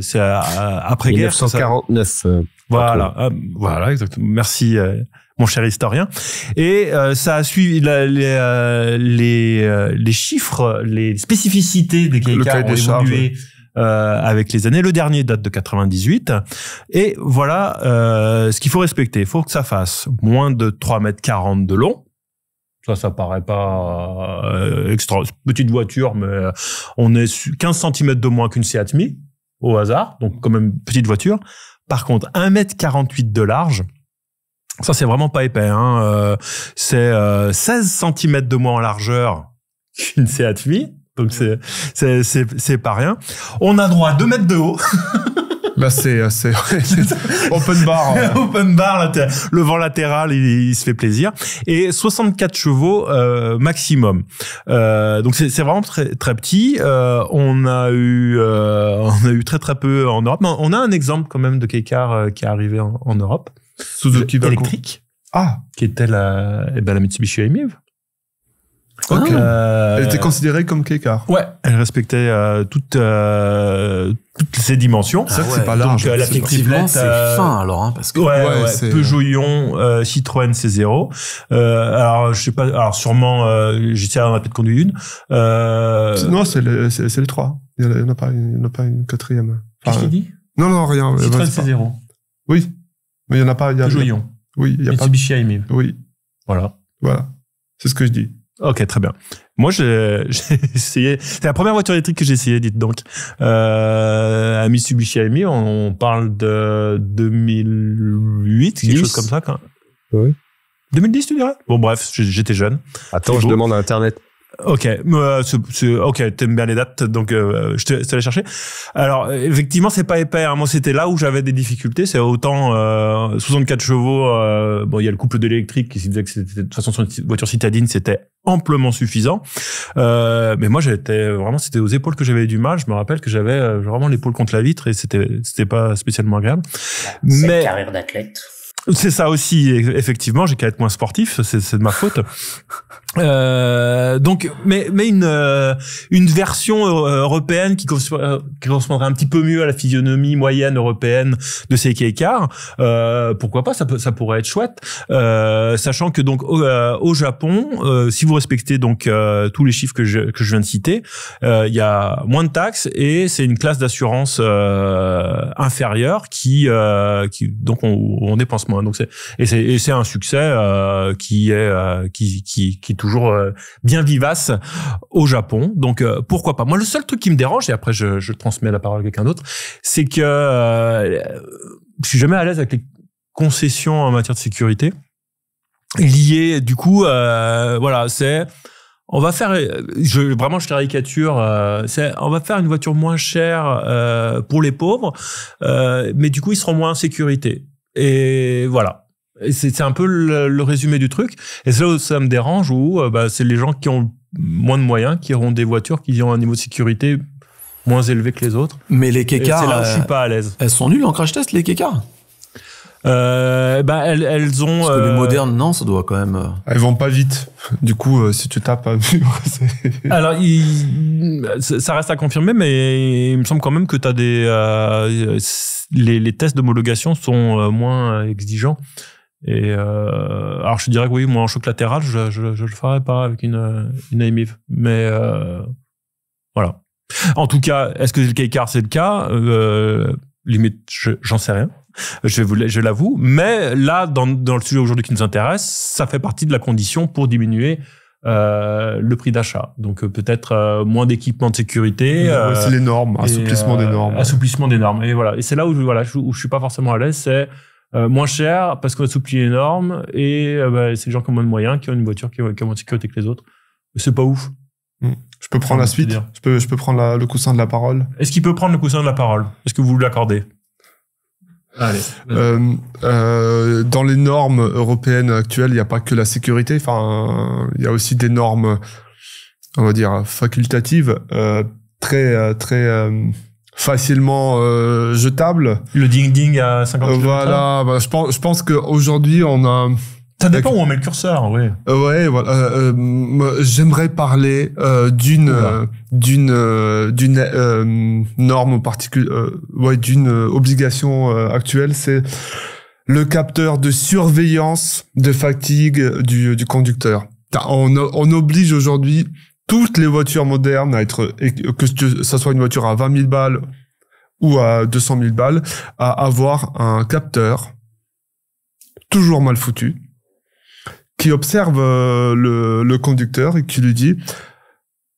Speaker 1: C'est après-guerre.
Speaker 3: 1949.
Speaker 1: Voilà, voilà, exactement. Merci, mon cher historien. Et ça a suivi les chiffres, les spécificités des kei-cars ont évolué avec les années. Le dernier date de 98. Et voilà ce qu'il faut respecter. Il faut que ça fasse moins de 3,40 m de long. Ça paraît pas extra petite voiture, mais on est 15 cm de moins qu'une Seat Mii, au hasard. Donc, quand même, petite voiture. Par contre, 1,48 m de large. Ça, c'est vraiment pas épais, hein. C'est 16 cm de moins en largeur qu'une Seat Mii. Donc, c'est pas rien. On a droit à 2 mètres de haut.
Speaker 5: Là, c'est open bar.
Speaker 1: Open bar, le vent latéral, il se fait plaisir. Et 64 chevaux maximum. Donc c'est vraiment très très petit. On a eu très très peu en Europe. Mais on a un exemple quand même de kei-car qui est arrivé en Europe.
Speaker 5: Suzuki
Speaker 1: électrique. Qui était la Mitsubishi AMIV.
Speaker 5: Ok. Elle était considérée comme kei-car.
Speaker 1: Ouais. Elle respectait toutes ces dimensions.
Speaker 5: C'est vrai que c'est pas large.
Speaker 1: Donc,
Speaker 2: effectivement, c'est fin alors, hein, parce que
Speaker 1: ouais, Peugeot Ion, Citroën C0. Alors je sais pas. Alors sûrement, j'essaie d'en peut-être conduire une.
Speaker 5: Non, c'est les trois. Il y en a pas une quatrième.
Speaker 1: Qu'est-ce qu'il dit?
Speaker 5: Non, rien.
Speaker 1: Citroën C0.
Speaker 5: Oui, mais il y en a pas.
Speaker 1: Peugeot Ion.
Speaker 5: Oui, il y a pas.
Speaker 1: Mitsubishi AMIV.
Speaker 5: Oui.
Speaker 1: Voilà.
Speaker 5: C'est ce que je dis.
Speaker 1: Ok, très bien. Moi, j'ai essayé. C'est la première voiture électrique que j'ai essayé, dites donc. À Mitsubishi AMIV, on parle de 2008, quelque chose comme ça, quand.
Speaker 3: Oui.
Speaker 1: 2010, tu dirais? Bon, bref, j'étais jeune.
Speaker 3: Attends, je demande à Internet.
Speaker 1: Ok, ok, t'aimes bien les dates, donc je te laisse chercher. Alors effectivement, c'est pas épais. Hein. Moi, c'était là où j'avais des difficultés. C'est autant 64 chevaux. Bon, il y a le couple de l'électrique qui disait que c'était de toute façon sur une voiture citadine, c'était amplement suffisant. Mais moi, c'était aux épaules que j'avais du mal. Je me rappelle que j'avais vraiment l'épaule contre la vitre et c'était pas spécialement agréable.
Speaker 4: C'est une carrière d'athlète.
Speaker 1: C'est ça aussi, effectivement, j'ai qu'à être moins sportif, c'est de ma faute. Donc, mais une version européenne qui correspondrait un petit peu mieux à la physionomie moyenne européenne de ces kei-cars, pourquoi pas, ça pourrait être chouette. Sachant que donc au Japon, si vous respectez donc tous les chiffres que je viens de citer, il y a moins de taxes et c'est une classe d'assurance inférieure qui donc on dépense moins. Donc c'est un succès qui est toujours bien vivace au Japon. Donc pourquoi pas. Moi, le seul truc qui me dérange, et après je transmets la parole à quelqu'un d'autre, c'est que je suis jamais à l'aise avec les concessions en matière de sécurité liées. Du coup, voilà, c'est on va faire, vraiment je caricature, on va faire une voiture moins chère pour les pauvres, mais du coup ils seront moins en sécurité. Et voilà. Et c'est un peu le résumé du truc. Et c'est là où ça me dérange, où c'est les gens qui ont moins de moyens, qui auront des voitures qui ont un niveau de sécurité moins élevé que les autres.
Speaker 2: Mais les kei-cars,
Speaker 1: c'est là où je suis pas à l'aise.
Speaker 2: Elles sont nulles en crash test, les kei-cars.
Speaker 1: Elles ont...
Speaker 2: Parce que les modernes, non, ça doit quand même...
Speaker 5: Elles vont pas vite. Du coup, si tu tapes un mur, c'est...
Speaker 1: Alors, ça reste à confirmer, mais il me semble quand même que t'as les tests d'homologation sont moins exigeants. Et alors, je te dirais que oui, moi, en choc latéral, je le ferais pas avec une AMIV. Mais voilà. En tout cas, est-ce que c'est le cas car c'est le cas limite, j'en sais rien. Je l'avoue. Mais là, dans le sujet aujourd'hui qui nous intéresse, ça fait partie de la condition pour diminuer le prix d'achat. Donc peut-être moins d'équipements de sécurité.
Speaker 5: C'est les normes, assouplissement des normes.
Speaker 1: Assouplissement des normes. Et voilà. Et c'est là où je suis pas forcément à l'aise. C'est moins cher parce qu'on assouplit les normes et c'est les gens qui ont moins de moyens qui ont une voiture qui a moins de sécurité que les autres. C'est pas ouf.
Speaker 5: Je peux prendre la suite. Je peux prendre le coussin de la parole.
Speaker 1: Est-ce qu'il peut prendre le coussin de la parole? Est-ce que vous l'accordez? Allez.
Speaker 5: Dans les normes européennes actuelles, il n'y a pas que la sécurité. Enfin, il y a aussi des normes, on va dire, facultatives, très facilement jetables.
Speaker 1: Le ding-ding à 50 km/h.
Speaker 5: Voilà. Je pense qu'aujourd'hui, on a...
Speaker 1: Ça dépend où on met le curseur, oui.
Speaker 5: Ouais, voilà. J'aimerais parler d'une norme particulière, d'une obligation actuelle, c'est le capteur de surveillance de fatigue du conducteur. On oblige aujourd'hui toutes les voitures modernes à être, que ça soit une voiture à 20 000 balles ou à 200 000 balles, à avoir un capteur toujours mal foutu, qui observe le conducteur et qui lui dit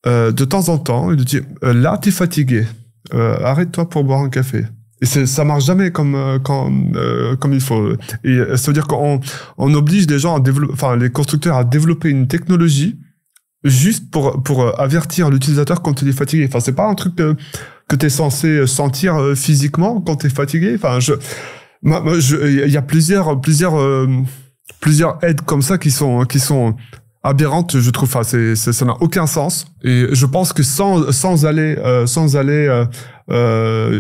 Speaker 5: de temps en temps, il lui dit là t'es fatigué, arrête-toi pour boire un café. Et ça marche jamais comme il faut. Et ça veut dire qu'on oblige les gens à développer, enfin les constructeurs à développer une technologie juste pour avertir l'utilisateur quand il est fatigué. Enfin c'est pas un truc que t'es censé sentir physiquement quand t'es fatigué. Enfin il y a plusieurs aides comme ça qui sont aberrantes, je trouve. Enfin, ça n'a aucun sens. Et je pense que sans aller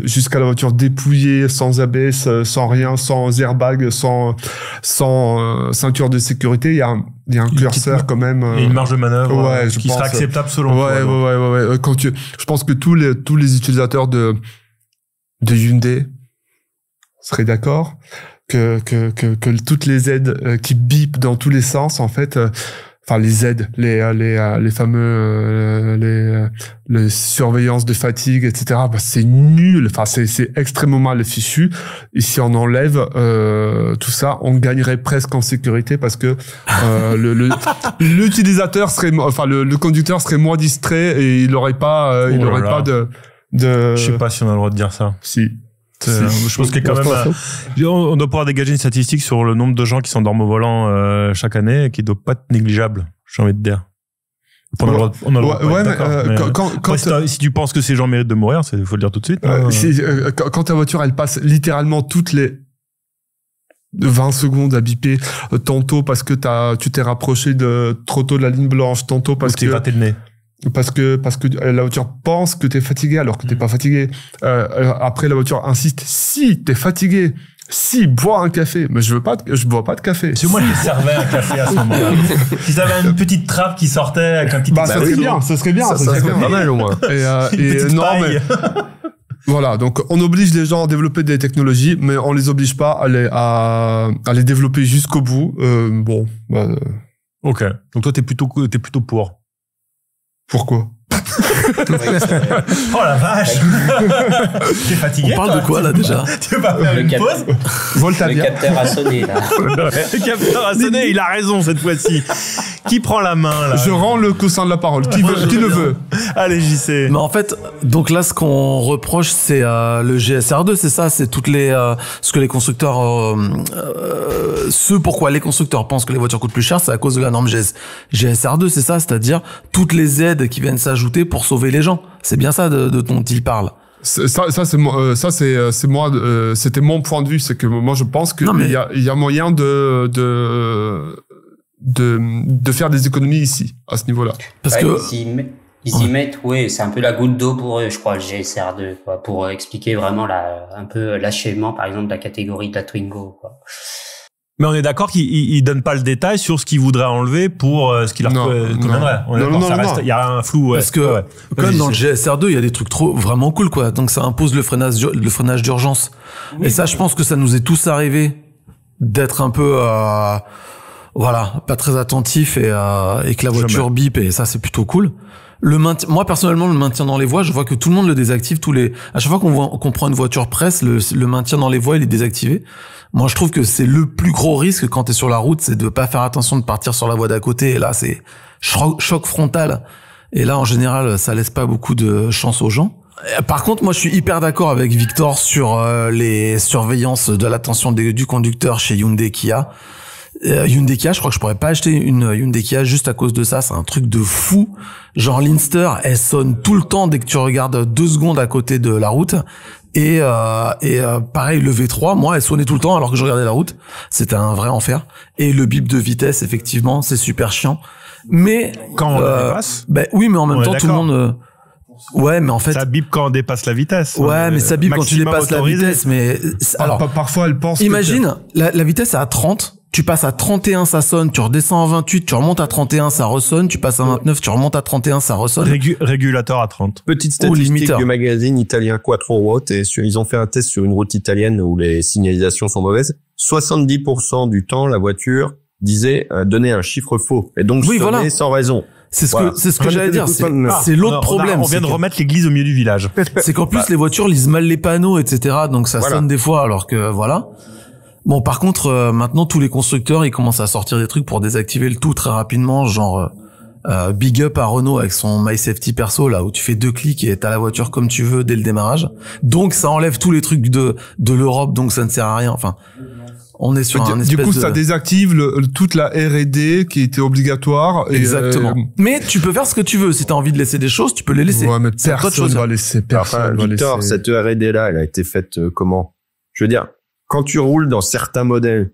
Speaker 5: jusqu'à la voiture dépouillée, sans ABS, sans rien, sans airbag, sans ceinture de sécurité, il y a un curseur quand même.
Speaker 1: Et une marge de manœuvre qui
Speaker 5: pense,
Speaker 1: sera acceptable selon toi.
Speaker 5: Ouais. Je pense que tous les utilisateurs de Hyundai seraient d'accord que toutes les aides qui bipent dans tous les sens, en fait, enfin les aides, les fameux les surveillances de fatigue, etc. C'est nul. Enfin c'est extrêmement mal fichu. Et si on enlève tout ça, on gagnerait presque en sécurité parce que l'utilisateur serait, enfin le conducteur serait moins distrait et il n'aurait pas pas de.
Speaker 1: Je sais pas si on a le droit de dire ça.
Speaker 5: Si.
Speaker 1: Je pense qu'il y a quand même on doit pouvoir dégager une statistique sur le nombre de gens qui s'endorment au volant chaque année qui doit pas être négligeable, j'ai envie de dire. On a le droit si tu penses que ces gens méritent de mourir, il faut le dire tout de suite.
Speaker 5: Quand ta voiture elle passe littéralement toutes les 20 secondes à biper, tantôt parce que tu t'es rapproché trop tôt de la ligne blanche, tantôt parce que
Speaker 1: t'es raté le nez.
Speaker 5: Parce que la voiture pense que t'es fatigué alors que t'es pas fatigué. Après la voiture insiste, si t'es fatigué, si bois un café, mais je bois pas de café.
Speaker 1: C'est moi qui servais un café à ce moment-là. Si t'avais une petite trappe qui sortait avec un petit.
Speaker 5: Ça serait bien.
Speaker 3: Ça serait pas mal au moins.
Speaker 5: Et non mais. Voilà, donc on oblige les gens à développer des technologies, mais on les oblige pas à les développer jusqu'au bout.
Speaker 1: Ok. Donc toi t'es plutôt pour.
Speaker 5: Pourquoi?
Speaker 1: Oh la vache. T'es fatigué?
Speaker 2: On parle de quoi là déjà?
Speaker 1: Tu veux pas faire une pause?
Speaker 4: Le capteur a sonné là.
Speaker 1: Le capteur a sonné, il a raison cette fois-ci. Qui prend la main là?
Speaker 5: Je rends le coussin de la parole. Qui le veut?
Speaker 1: Allez, JC.
Speaker 2: Mais en fait, donc là, ce qu'on reproche, c'est le GSR2, c'est ça, c'est toutes ce que les constructeurs, pourquoi les constructeurs pensent que les voitures coûtent plus cher, c'est à cause de la norme GSR2, c'est ça, c'est-à-dire toutes les aides qui viennent s'ajouter pour sauver les gens. C'est bien ça de dont il parle.
Speaker 5: C'était mon point de vue, c'est que moi je pense que il y a moyen de faire des économies ici à ce niveau-là.
Speaker 2: Parce que
Speaker 4: Ils y mettent, oui, c'est un peu la goutte d'eau pour eux, je crois, le GSR2, quoi, pour expliquer vraiment un peu l'achèvement, par exemple, de la catégorie de la Twingo, quoi.
Speaker 1: Mais on est d'accord qu'ils donnent pas le détail sur ce qu'ils voudraient enlever pour ce qui leur conviendrait. Il y a un flou.
Speaker 2: Parce que, comme dans le GSR2, il y a des trucs vraiment cool, quoi. Donc, ça impose le freinage d'urgence. Oui. Et ça, je pense que ça nous est tous arrivé d'être un peu, pas très attentif et que la voiture bip, et ça, c'est plutôt cool. Moi, personnellement, le maintien dans les voies, je vois que tout le monde le désactive à chaque fois qu'on prend une voiture presse, le maintien dans les voies, il est désactivé. Moi, je trouve que c'est le plus gros risque quand t'es sur la route, c'est de pas faire attention de partir sur la voie d'à côté. Et là, c'est choc frontal. Et là, en général, ça laisse pas beaucoup de chance aux gens. Par contre, moi, je suis hyper d'accord avec Victor sur les surveillances de l'attention du conducteur chez Hyundai Kia. Hyundai Kia, je crois que je pourrais pas acheter une Hyundai Kia juste à cause de ça. C'est un truc de fou. Genre l'Inster, elle sonne tout le temps dès que tu regardes 2 secondes à côté de la route. Et pareil, le V3, moi, elle sonnait tout le temps alors que je regardais la route. C'était un vrai enfer. Et le bip de vitesse, effectivement, c'est super chiant. Mais
Speaker 1: quand on dépasse,
Speaker 2: oui, mais en même temps, tout le monde. Ouais, mais en fait.
Speaker 1: Ça bip quand on dépasse la vitesse.
Speaker 2: Ouais, mais ça bip quand tu dépasses la vitesse. Mais alors,
Speaker 5: parfois, elle pense.
Speaker 2: Imagine, la vitesse est à 30. Tu passes à 31, ça sonne, tu redescends à 28, tu remontes à 31, ça ressonne, tu passes à 29, tu remontes à 31, ça ressonne.
Speaker 1: Régulateur à 30.
Speaker 3: Petite statistique du magazine italien Quattro Ruote, et ils ont fait un test sur une route italienne où les signalisations sont mauvaises. 70% du temps, la voiture disait donner un chiffre faux. Et donc, sonner sans raison.
Speaker 2: C'est ce que j'allais dire. C'est l'autre problème.
Speaker 1: On vient de remettre l'église au milieu du village.
Speaker 2: C'est qu'en plus, les voitures lisent mal les panneaux, etc. Donc, ça sonne des fois, alors que, voilà. Bon, par contre, maintenant, tous les constructeurs, ils commencent à sortir des trucs pour désactiver le tout très rapidement, genre big up à Renault avec son My Safety perso, là, où tu fais 2 clics et t'as la voiture comme tu veux dès le démarrage. Donc, ça enlève tous les trucs de l'Europe, donc ça ne sert à rien. Enfin, on est sur un espèce
Speaker 5: du coup, ça désactive toute la R&D qui était obligatoire.
Speaker 2: Exactement. Mais tu peux faire ce que tu veux. Si t'as envie de laisser des choses, tu peux les laisser.
Speaker 5: Ouais, mais personne va laisser.
Speaker 3: Victor, cette R&D-là, elle a été faite comment? Je veux dire, quand tu roules dans certains modèles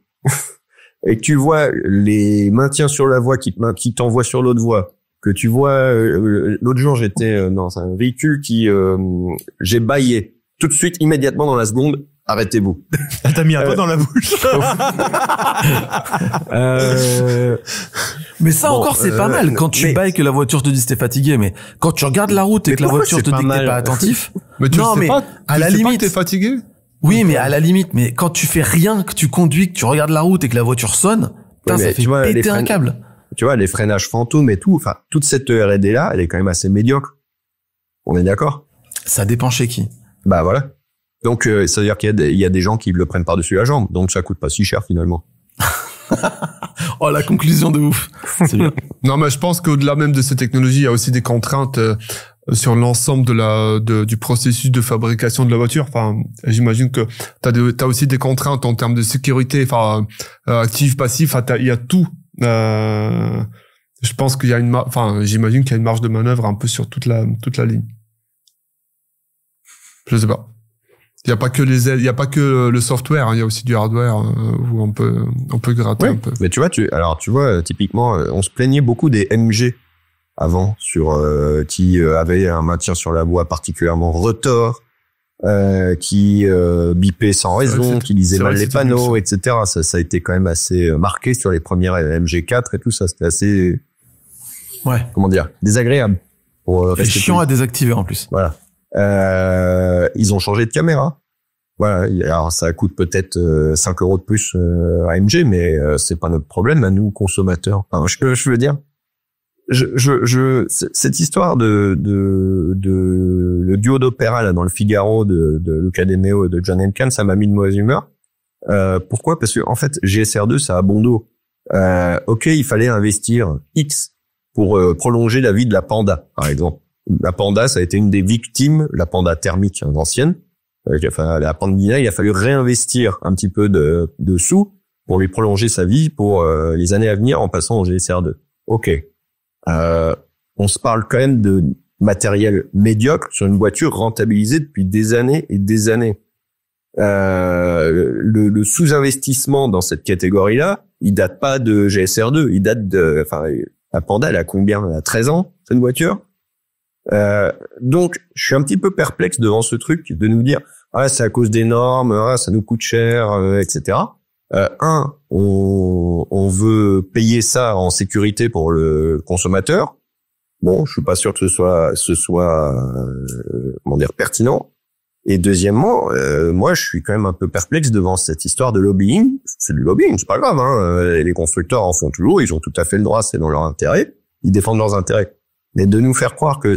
Speaker 3: et que tu vois les maintiens sur la voie qui t'envoient sur l'autre voie, que tu vois l'autre jour j'étais dans un véhicule qui j'ai bâillé tout de suite immédiatement dans la seconde, arrêtez-vous.
Speaker 1: T'as mis un doigt dans la bouche.
Speaker 2: Mais ça encore c'est pas mal quand tu bailles que la voiture te dit t'es fatigué, mais quand tu regardes la route et que la voiture te dit que t'es pas attentif.
Speaker 5: Mais tu sais pas, à la limite t'es fatigué.
Speaker 2: Oui, mais à la limite, mais quand tu fais rien, que tu conduis, que tu regardes la route et que la voiture sonne, ça fait péter un câble.
Speaker 3: Tu vois, les freinages fantômes et tout, enfin, toute cette R&D là, elle est quand même assez médiocre. On est d'accord?
Speaker 2: Ça dépend chez qui.
Speaker 3: Bah voilà. Donc, ça veut dire qu'il y a des gens qui le prennent par-dessus la jambe, donc ça coûte pas si cher finalement.
Speaker 2: Oh, la conclusion de ouf. C'est bien.
Speaker 5: Non, mais je pense qu'au-delà même de ces technologies, il y a aussi des contraintes sur l'ensemble du processus de fabrication de la voiture. Enfin, j'imagine que t'as aussi des contraintes en termes de sécurité, enfin, actif, passif, il y a tout. Je pense qu'il y a j'imagine qu'il y a une marge de manœuvre un peu sur toute la ligne. Je sais pas. Il y a pas que il y a pas que le software, hein, il y a aussi du hardware où on peut gratter un peu.
Speaker 3: Mais tu vois, typiquement, on se plaignait beaucoup des MG avant qui avaient un maintien sur la voie particulièrement retors, qui bipaient sans raison, qui lisaient mal les panneaux, etc. Ça a été quand même assez marqué sur les premières MG4 et tout ça. C'était assez, comment dire, désagréable.
Speaker 2: C'est chiant à désactiver en plus.
Speaker 3: Voilà. Ils ont changé de caméra. Voilà. Alors, ça coûte peut-être 5 € de plus à MG, mais c'est pas notre problème à nous, consommateurs. Enfin, je veux dire, cette histoire de le duo d'opéra, là, dans le Figaro de Luca De Meo et de John Elkann, ça m'a mis de mauvaise humeur. Pourquoi? Parce que, en fait, GSR2, ça a bon dos. Ok, il fallait investir X pour prolonger la vie de la Panda, par exemple. La Panda, ça a été une des victimes, la Panda thermique ancienne. La Pandina, il a fallu réinvestir un petit peu de sous pour lui prolonger sa vie pour les années à venir en passant au GSR2. Ok. On se parle quand même de matériel médiocre sur une voiture rentabilisée depuis des années et des années. Le sous-investissement dans cette catégorie-là, il date pas de GSR2, il date la Panda, elle a combien? Elle a 13 ans, cette voiture? Donc, je suis un petit peu perplexe devant ce truc de nous dire c'est à cause des normes, ça nous coûte cher, etc. On veut payer ça en sécurité pour le consommateur. Bon, je suis pas sûr que ce soit comment dire, pertinent. Et deuxièmement, moi, je suis quand même un peu perplexe devant cette histoire de lobbying. C'est du lobbying, c'est pas grave, hein. Les constructeurs en font toujours, ils ont tout à fait le droit, c'est dans leur intérêt. Ils défendent leurs intérêts. Mais de nous faire croire que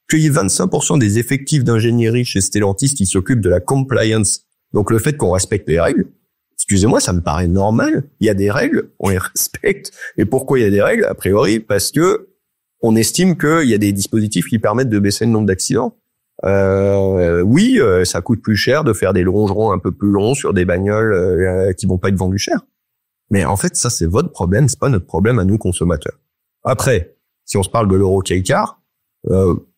Speaker 3: qu'il y ait 25% des effectifs d'ingénierie chez Stellantis qui s'occupent de la compliance, donc le fait qu'on respecte les règles, excusez-moi, ça me paraît normal. Il y a des règles, on les respecte. Et pourquoi il y a des règles? A priori, parce que on estime qu'il y a des dispositifs qui permettent de baisser le nombre d'accidents. Ça coûte plus cher de faire des longerons un peu plus longs sur des bagnoles qui vont pas être vendues cher. Mais en fait, ça, c'est votre problème, c'est pas notre problème à nous, consommateurs. Après, si on se parle de l'Euro K-Car,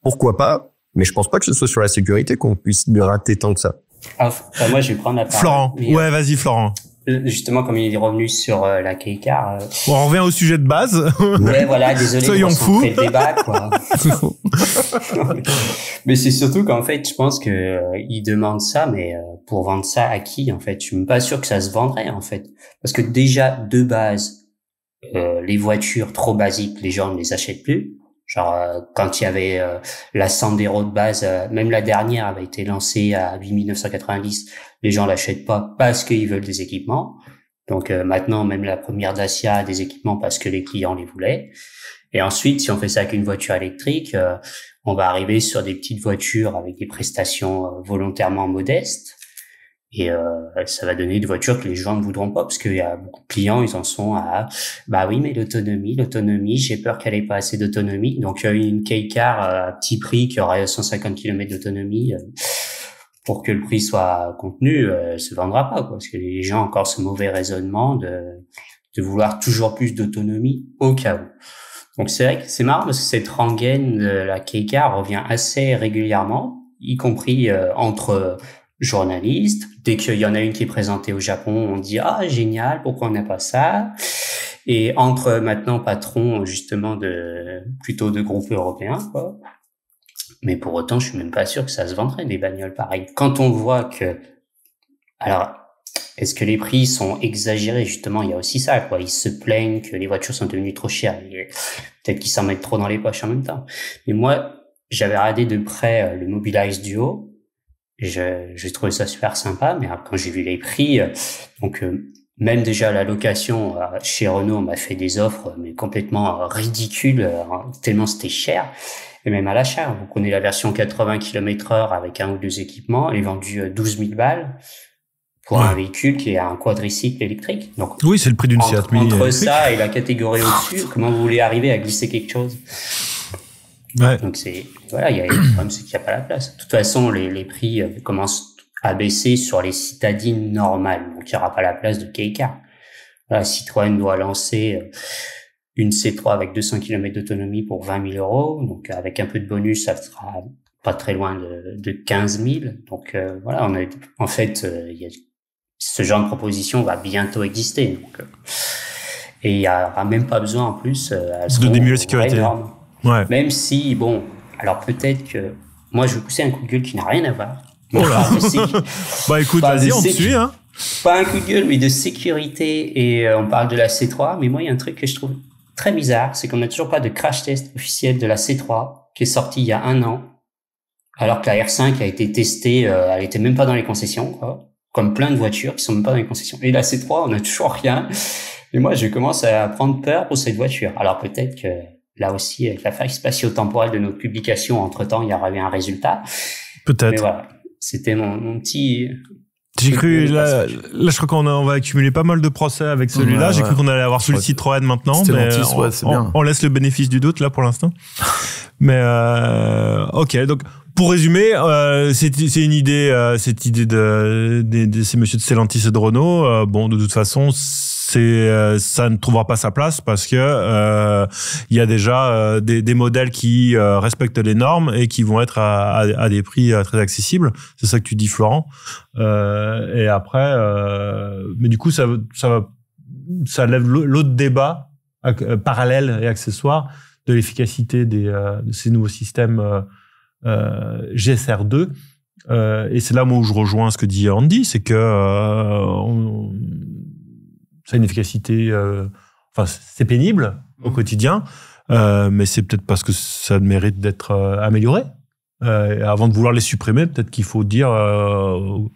Speaker 3: pourquoi pas? Mais je pense pas que ce soit sur la sécurité qu'on puisse rater tant que ça.
Speaker 4: Moi, je vais prendre la parole.
Speaker 1: Florent. Ouais, vas-y, Florent.
Speaker 4: Justement, comme il est revenu sur la K-Car.
Speaker 1: Bon, on revient au sujet de base.
Speaker 4: Ouais, voilà, désolé.
Speaker 1: Soyons fous.
Speaker 4: Le débat, quoi. Mais c'est surtout qu'en fait, je pense que il demande ça, mais pour vendre ça à qui, en fait? Je suis même pas sûr que ça se vendrait, en fait. Parce que déjà, de base, les voitures trop basiques, les gens ne les achètent plus. Genre, quand il y avait la Sandero de base, même la dernière avait été lancée à 8 990, les gens l'achètent pas parce qu'ils veulent des équipements. Donc maintenant, même la première Dacia a des équipements parce que les clients les voulaient. Et ensuite, si on fait ça avec une voiture électrique, on va arriver sur des petites voitures avec des prestations volontairement modestes. Et ça va donner des voitures que les gens ne voudront pas, parce qu'il y a beaucoup de clients, ils en sont à oui, mais l'autonomie, j'ai peur qu'elle ait pas assez d'autonomie. Donc une K-Car à petit prix qui aurait 150 km d'autonomie, pour que le prix soit contenu, se vendra pas, quoi, parce que les gens ont encore ce mauvais raisonnement de vouloir toujours plus d'autonomie au cas où. Donc c'est vrai que c'est marrant, parce que cette rengaine de la K-Car revient assez régulièrement, y compris entre journalistes. Dès qu'il y en a une qui est présentée au Japon, on dit génial, pourquoi on n'a pas ça? Et entre maintenant patrons justement plutôt de groupes européens, quoi. Mais pour autant, je suis même pas sûr que ça se vendrait des bagnoles pareilles. Quand on voit que, alors, est-ce que les prix sont exagérés? Justement, il y a aussi ça, quoi. Ils se plaignent que les voitures sont devenues trop chères. Peut-être qu'ils s'en mettent trop dans les poches en même temps. Mais moi, j'avais regardé de près le Mobilize Duo. J'ai trouvé ça super sympa, mais quand j'ai vu les prix, même déjà la location chez Renault, on m'a fait des offres mais complètement ridicules, tellement c'était cher. Et même à l'achat, vous prenez la version 80 km/h avec un ou deux équipements, elle est vendue 12 000 balles pour un véhicule qui est un quadricycle électrique. Donc
Speaker 1: oui, c'est le prix d'une Seat Mii.
Speaker 4: Entre ça et la catégorie au-dessus, comment vous voulez arriver à glisser quelque chose?
Speaker 1: Ouais.
Speaker 4: Donc il y a le problème, c'est qu'il n'y a pas la place. De toute façon, les prix commencent à baisser sur les citadines normales, donc il n'y aura pas la place de K-Car. Voilà, Citroën doit lancer une C3 avec 200 km d'autonomie pour 20 000 €, donc avec un peu de bonus, ça sera pas très loin de 15 000. Donc voilà, ce genre de proposition va bientôt exister. Donc, et il n'y aura même pas besoin en plus
Speaker 1: de diminuer la sécurité. Ouais.
Speaker 4: Même si, alors peut-être que moi je vais pousser un coup de gueule qui n'a rien à voir.
Speaker 1: Écoute, vas-y, on te suit, hein.
Speaker 4: Pas un coup de gueule, mais de sécurité, et on parle de la C3, mais moi il y a un truc que je trouve très bizarre, c'est qu'on n'a toujours pas de crash test officiel de la C3 qui est sorti il y a 1 an, alors que la R5 a été testée, elle était même pas dans les concessions, quoi, comme plein de voitures qui sont même pas dans les concessions. Et la C3, on n'a toujours rien. Et moi je commence à prendre peur pour cette voiture. Alors peut-être que là aussi, avec la faille spatio-temporelle de notre publication, entre-temps, il y aura eu un résultat.
Speaker 1: Peut-être.
Speaker 4: Mais voilà, c'était mon petit...
Speaker 1: J'ai cru, là, je crois qu'on va accumuler pas mal de procès avec celui-là. J'ai cru qu'on allait avoir celui de Citroën maintenant. Mais
Speaker 2: c'est bien.
Speaker 1: On laisse le bénéfice du doute, là, pour l'instant. Mais, ok. Donc, pour résumer, c'est une idée, cette idée de ces messieurs de Stellantis et de Renault. De toute façon, ça ne trouvera pas sa place parce que il y a déjà des modèles qui respectent les normes et qui vont être à des prix très accessibles. C'est ça que tu dis, Florent. Et après, mais du coup, ça lève l'autre débat parallèle et accessoire de l'efficacité de ces nouveaux systèmes GSR2. Et c'est là où je rejoins ce que dit Andy, c'est que ça a une efficacité, c'est pénible au quotidien, mais c'est peut-être parce que ça mérite d'être amélioré. Avant de vouloir les supprimer, peut-être qu'il faut dire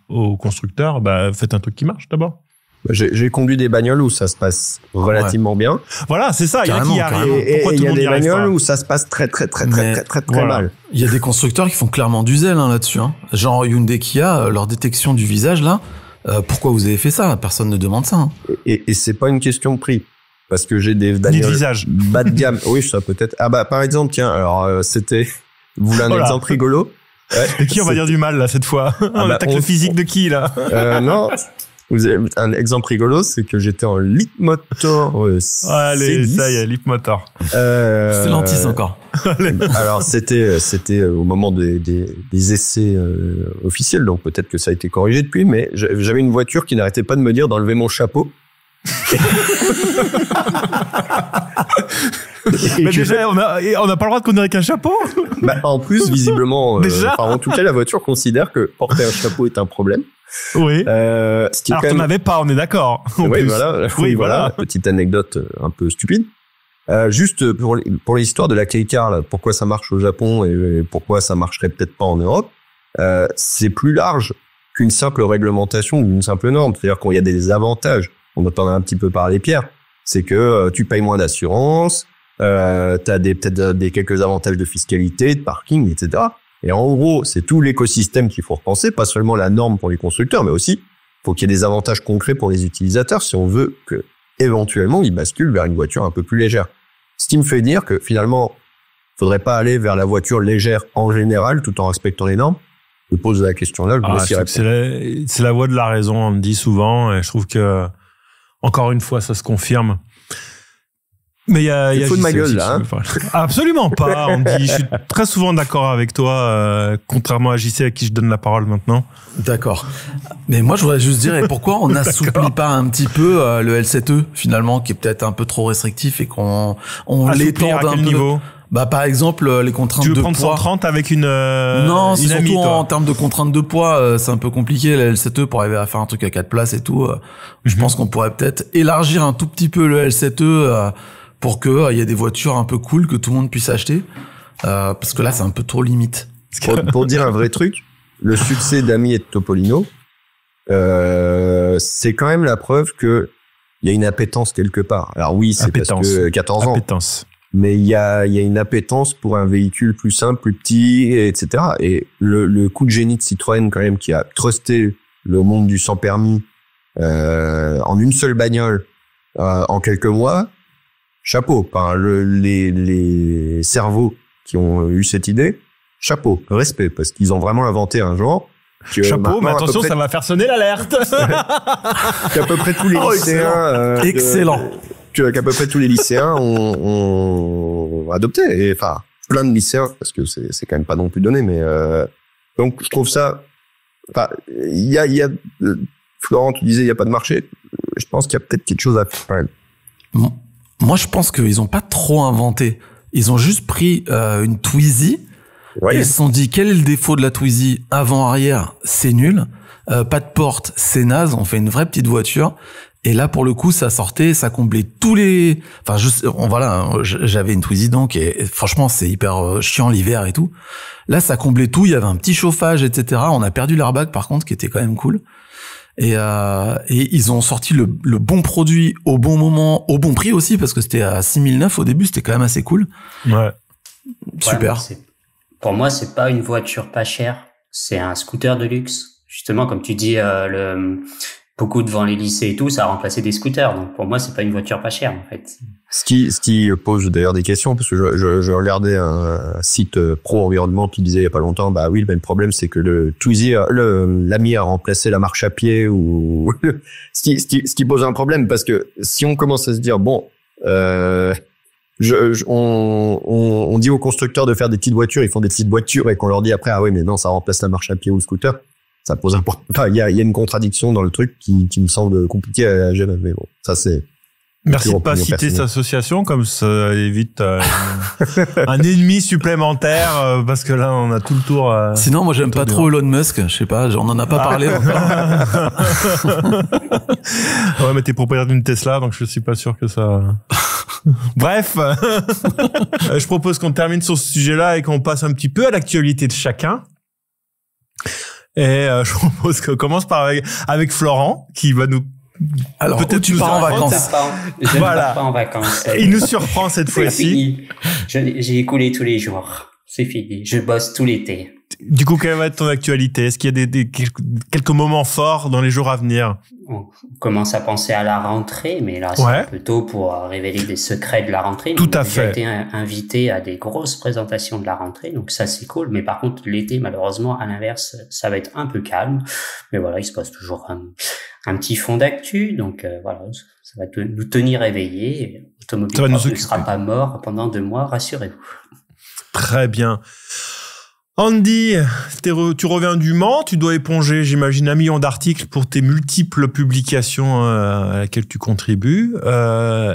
Speaker 1: aux constructeurs, faites un truc qui marche d'abord.
Speaker 3: J'ai conduit des bagnoles où ça se passe relativement bien.
Speaker 1: Voilà, c'est ça. Il y a qui arrive.
Speaker 3: Et il y a des bagnoles où ça se passe très mal.
Speaker 2: Il y a des constructeurs qui font clairement du zèle là-dessus. Genre Hyundai Kia, leur détection du visage là. Pourquoi vous avez fait ça? Personne ne demande ça.
Speaker 3: Et c'est pas une question de prix. Parce que j'ai des bagnoles bas de gamme. Oui, ça peut-être. Par exemple, tiens, alors c'était. Vous voulez un exemple rigolo?
Speaker 1: De qui on va dire du mal là cette fois? On attaque le physique de qui là?
Speaker 3: Non. Vous avez un exemple rigolo, c'est que j'étais en Leapmotor.
Speaker 1: Allez, ça y est, Leapmotor.
Speaker 2: C'est Lantis encore.
Speaker 3: Alors c'était au moment des essais officiels, donc peut-être que ça a été corrigé depuis, mais j'avais une voiture qui n'arrêtait pas de me dire d'enlever mon chapeau.
Speaker 1: Mais déjà, on n'a pas le droit de conduire avec un chapeau.
Speaker 3: En plus, visiblement,
Speaker 1: déjà
Speaker 3: en tout cas, la voiture considère que porter un chapeau est un problème.
Speaker 1: Oui.
Speaker 3: Alors
Speaker 1: t'en avais pas, on est d'accord.
Speaker 3: Oui, voilà. Petite anecdote un peu stupide. Juste pour l'histoire de la K-Car, là, pourquoi ça marche au Japon et pourquoi ça marcherait peut-être pas en Europe, c'est plus large qu'une simple réglementation ou une simple norme. C'est-à-dire qu'il y a des avantages. On en a un petit peu parlé, Pierre. C'est que tu payes moins d'assurance, t'as peut-être quelques avantages de fiscalité, de parking, etc. Et en gros, c'est tout l'écosystème qu'il faut repenser, pas seulement la norme pour les constructeurs, mais aussi faut qu'il y ait des avantages concrets pour les utilisateurs si on veut que éventuellement ils basculent vers une voiture un peu plus légère. Ce qui me fait dire que finalement, faudrait pas aller vers la voiture légère en général tout en respectant les normes. Je pose la question là, je vous laisse y répondre.
Speaker 1: C'est la voie de la raison, on le dit souvent, et je trouve que encore une fois, ça se confirme. Mais il y a
Speaker 3: faux de ma gueule là.
Speaker 1: Absolument pas. On dit, je suis très souvent d'accord avec toi, contrairement à JC à qui je donne la parole maintenant.
Speaker 2: D'accord. Mais moi, je voudrais juste dire, et pourquoi on n'assouplit pas un petit peu le L7E finalement, qui est peut-être un peu trop restrictif et qu'on l'étende un peu.
Speaker 1: Niveau
Speaker 2: par exemple, les contraintes de poids.
Speaker 1: Tu veux prendre 130 avec une
Speaker 2: non, c'est
Speaker 1: une
Speaker 2: surtout
Speaker 1: amie,
Speaker 2: en termes de contraintes de poids, c'est un peu compliqué le L7E pour arriver à faire un truc à 4 places et tout. Je pense qu'on pourrait peut-être élargir un tout petit peu le L7E pour que il y ait des voitures un peu cool que tout le monde puisse acheter, parce que là c'est un peu trop limite.
Speaker 3: Pour dire un vrai truc, le succès d'Ami et de Topolino, c'est quand même la preuve que il y a une appétence quelque part. Alors oui, c'est parce que 14 ans.
Speaker 1: Appétence.
Speaker 3: Mais il y a une appétence pour un véhicule plus simple, plus petit, etc. Et le coup de génie de Citroën quand même qui a trusté le monde du sans permis en une seule bagnole en quelques mois, chapeau. Les cerveaux qui ont eu cette idée, chapeau, respect, parce qu'ils ont vraiment inventé un genre.
Speaker 1: Chapeau, mais attention, ça va faire sonner l'alerte.
Speaker 3: Qu'à peu près tous les lycéens.
Speaker 2: Excellent.
Speaker 3: Qu'à peu près tous les lycéens ont adopté. Et enfin, plein de lycéens, parce que c'est quand même pas non plus donné, mais donc je trouve ça. Enfin, il y a Florent, tu disais il y a pas de marché. Je pense qu'il y a peut-être quelque chose à faire.
Speaker 2: Moi, je pense qu'ils ont pas trop inventé. Ils ont juste pris une Twizy. Ouais. Et ils se sont dit, quel est le défaut de la Twizy avant-arrière? C'est nul. Pas de porte, c'est naze. On fait une vraie petite voiture. Et là, pour le coup, ça sortait, ça comblait tous les... Enfin, j'avais une Twizy donc, et franchement, c'est hyper chiant l'hiver et tout. Là, ça comblait tout. Il y avait un petit chauffage, etc. On a perdu l'airbag, par contre, qui était quand même cool. Et ils ont sorti le bon produit au bon moment, au bon prix aussi, parce que c'était à 6 009 au début. C'était quand même assez cool.
Speaker 1: Ouais.
Speaker 2: Super.
Speaker 4: Ouais, pour moi, c'est pas une voiture pas chère. C'est un scooter de luxe. Justement, comme tu dis, beaucoup devant les lycées et tout, ça a remplacé des scooters. Donc, pour moi, c'est pas une voiture pas chère, en fait.
Speaker 3: Ce qui pose d'ailleurs des questions, parce que je regardais un site pro-environnement qui disait il y a pas longtemps, bah oui, le problème, c'est que le Twizy, l'Ami a remplacé la marche à pied ou, ce qui pose un problème, parce que si on commence à se dire, bon, on dit aux constructeurs de faire des petites voitures, ils font des petites voitures, et qu'on leur dit après, ah oui, mais non, ça remplace la marche à pied ou le scooter. Ça pose un problème. Enfin, il y a une contradiction dans le truc qui me semble compliqué à gérer, mais bon, ça c'est
Speaker 1: Merci de pas citer cette association, comme ça évite un ennemi supplémentaire, parce que là, on a tout le tour.
Speaker 2: Sinon, moi, j'aime pas trop Elon Musk. Je sais pas, on en a pas parlé encore.
Speaker 1: Ouais, mais t'es propriétaire d'une Tesla, donc je suis pas sûr que ça... Bref, je propose qu'on termine sur ce sujet-là et qu'on passe un petit peu à l'actualité de chacun. Et je propose qu'on commence avec Florent, qui va nous...
Speaker 2: Alors, peut-être tu pars en vacances.
Speaker 4: Je ne pars pas en vacances.
Speaker 1: Il nous surprend cette fois-ci.
Speaker 4: J'ai écoulé tous les jours. C'est fini. Je bosse tout l'été.
Speaker 1: Du coup, quelle va être ton actualité? Est-ce qu'il y a quelques moments forts dans les jours à venir?
Speaker 4: On commence à penser à la rentrée, mais là, c'est un peu tôt pour révéler des secrets de la rentrée.
Speaker 1: Tout à fait.
Speaker 4: J'ai été invité à des grosses présentations de la rentrée, donc ça, c'est cool. Mais par contre, l'été, malheureusement, à l'inverse, ça va être un peu calme. Mais voilà, il se passe toujours un petit fond d'actu, donc voilà, ça va nous tenir éveillés. Automobile ne sera pas mort pendant 2 mois, rassurez-vous. Très
Speaker 1: bien. Andy, tu reviens du Mans, tu dois éponger, j'imagine, 1 million d'articles pour tes multiples publications à laquelle tu contribues.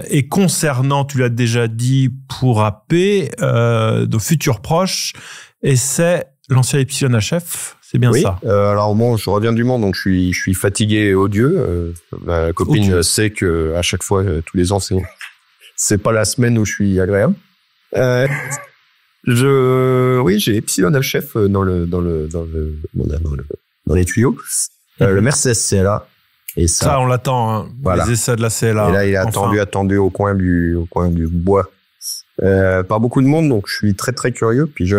Speaker 1: Et concernant, tu l'as déjà dit, pour AP, de futurs proches, et c'est l'ancien Epsilon HF. C'est bien ça.
Speaker 3: Alors bon, je reviens du Mans, donc je suis fatigué et odieux. Ma copine sait que à chaque fois, tous les ans, c'est pas la semaine où je suis agréable. J'ai Epsilon HF dans les tuyaux. Le Mercedes CLA. Et ça
Speaker 1: on l'attend, hein. Voilà. Les essais de la CLA.
Speaker 3: Et là, il est attendu au coin du bois. Par beaucoup de monde, donc je suis très très curieux. Puis j'ai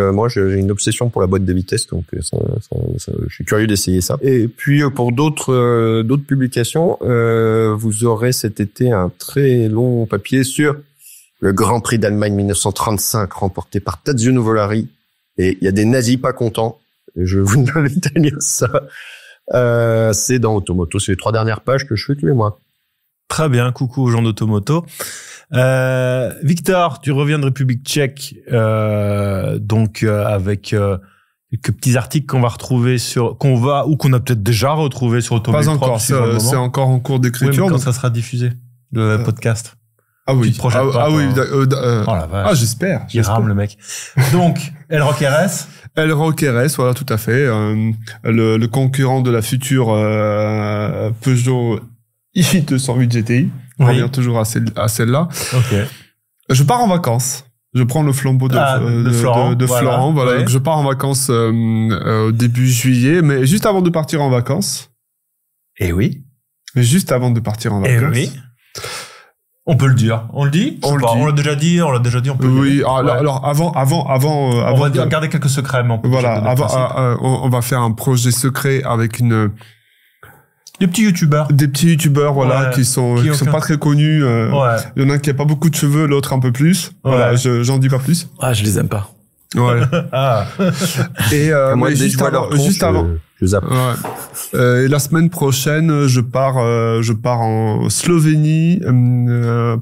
Speaker 3: une obsession pour la boîte de vitesse, donc je suis curieux d'essayer ça. Et puis pour d'autres publications, vous aurez cet été un très long papier sur le Grand Prix d'Allemagne 1935 remporté par Tadzio Nuvolari. Et il y a des nazis pas contents. Et je vous invite à lire ça. C'est dans Automoto. C'est les 3 dernières pages que je fais tous les mois.
Speaker 1: Très bien. Coucou aux gens d'Automoto. Victor, tu reviens de République tchèque, donc avec quelques petits articles qu'on va retrouver qu'on a peut-être déjà retrouvé sur Automobile.
Speaker 5: Pas encore, c'est encore en cours d'écriture.
Speaker 1: Oui, quand ça sera diffusé, le podcast.
Speaker 5: Ah oui.
Speaker 1: Oh la vache.
Speaker 5: J'espère.
Speaker 1: Il rame le mec. Donc, Elroq RS.
Speaker 5: Elroq RS, voilà, tout à fait. Le concurrent de la future Peugeot i208 GTI. On revient toujours à celle-là.
Speaker 1: Ok.
Speaker 5: Je pars en vacances. Je prends le flambeau de Florent. Voilà. Donc je pars en vacances au début juillet, mais juste avant de partir en vacances.
Speaker 1: Eh oui.
Speaker 5: Mais juste avant de partir en vacances.
Speaker 1: Eh oui. On peut le dire. On le dit? On l'a déjà dit, on peut le dire.
Speaker 5: Oui, alors avant.
Speaker 1: On va garder quelques secrets, mais on peut
Speaker 5: on va faire un projet secret avec
Speaker 1: des petits youtubeurs,
Speaker 5: voilà, qui sont pas très connus. Il y en a un qui a pas beaucoup de cheveux, l'autre un peu plus. Voilà, j'en dis pas plus.
Speaker 2: Ah, je les aime pas.
Speaker 5: Ouais. Et
Speaker 3: moi, juste avant. Je zappe.
Speaker 5: Et la semaine prochaine, je pars en Slovénie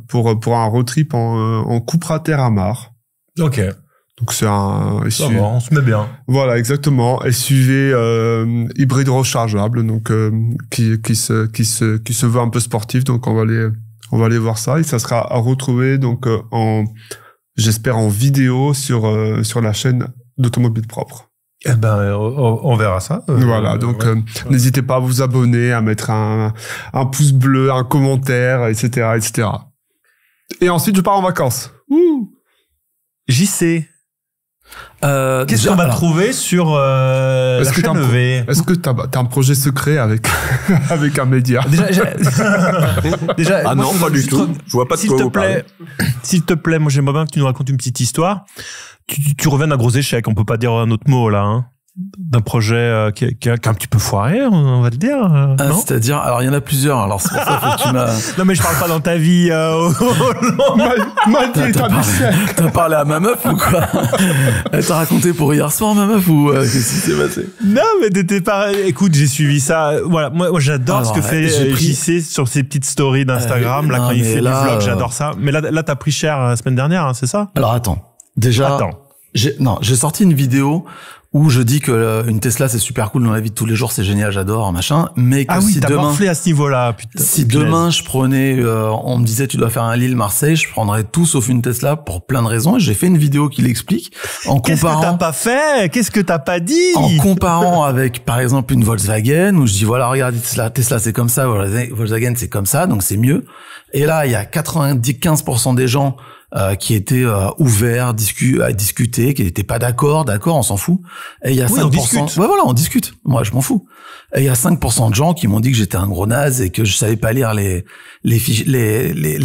Speaker 5: pour un road trip en Cupra Terramar.
Speaker 1: Ok.
Speaker 5: Donc c'est un SUV.
Speaker 1: On se met bien.
Speaker 5: Voilà, exactement. SUV hybride rechargeable, donc qui se veut un peu sportif. Donc on va aller voir ça, et ça sera à retrouver donc j'espère en vidéo sur la chaîne d'Automobile Propre.
Speaker 1: Eh ben, on verra ça.
Speaker 5: Voilà, donc n'hésitez pas à vous abonner, à mettre un pouce bleu, un commentaire, etc., etc. Et ensuite, je pars en vacances.
Speaker 1: JC. Qu'est-ce qu'on va trouver sur la chaîne EV?
Speaker 5: Est-ce que t'as un projet secret avec un média?
Speaker 3: Déjà, ah non, pas du tout. Je vois pas de quoi vous parlez.
Speaker 1: S'il te plaît, moi j'aimerais bien que tu nous racontes une petite histoire. Tu reviens d'un gros échec, on peut pas dire un autre mot là, hein. D'un projet qui est un petit peu foiré, on va le dire. Non,
Speaker 2: c'est-à-dire, alors il y en a plusieurs. Alors c'est pour ça que tu m'as.
Speaker 1: Non mais je parle pas dans ta vie.
Speaker 2: T'as parlé à ma meuf ou quoi? Elle t'a raconté pour hier soir, ma meuf, ou qu'est-ce qui s'est passé?
Speaker 1: Non mais t'étais pas. Écoute, j'ai suivi ça. Voilà, moi j'adore ce que fait JC sur ses petites stories d'Instagram là quand il fait des vlogs. J'adore ça. Mais là t'as pris cher la semaine dernière, hein, c'est ça?
Speaker 2: Alors attends. Déjà. J'ai sorti une vidéo où je dis que une Tesla c'est super cool dans la vie de tous les jours, c'est génial, j'adore, machin, mais que si
Speaker 1: t'as
Speaker 2: demain,
Speaker 1: morflé à ce niveau-là, putain.
Speaker 2: Si demain je prenais, on me disait tu dois faire un Lille-Marseille, je prendrais tout sauf une Tesla pour plein de raisons. Et j'ai fait une vidéo qui l'explique en comparant.
Speaker 1: Qu'est-ce que t'as pas fait? Qu'est-ce que t'as pas dit?
Speaker 2: En comparant avec, par exemple, une Volkswagen, où je dis voilà, regarde Tesla c'est comme ça, Volkswagen c'est comme ça, donc c'est mieux. Et là il y a 95% des gens qui étaient ouverts à discuter, qui n'étaient pas d'accord, on s'en fout. Et il y a 5%. On discute. Ouais, voilà, on discute. Moi, je m'en fous. Et il y a 5% de gens qui m'ont dit que j'étais un gros naze et que je savais pas lire les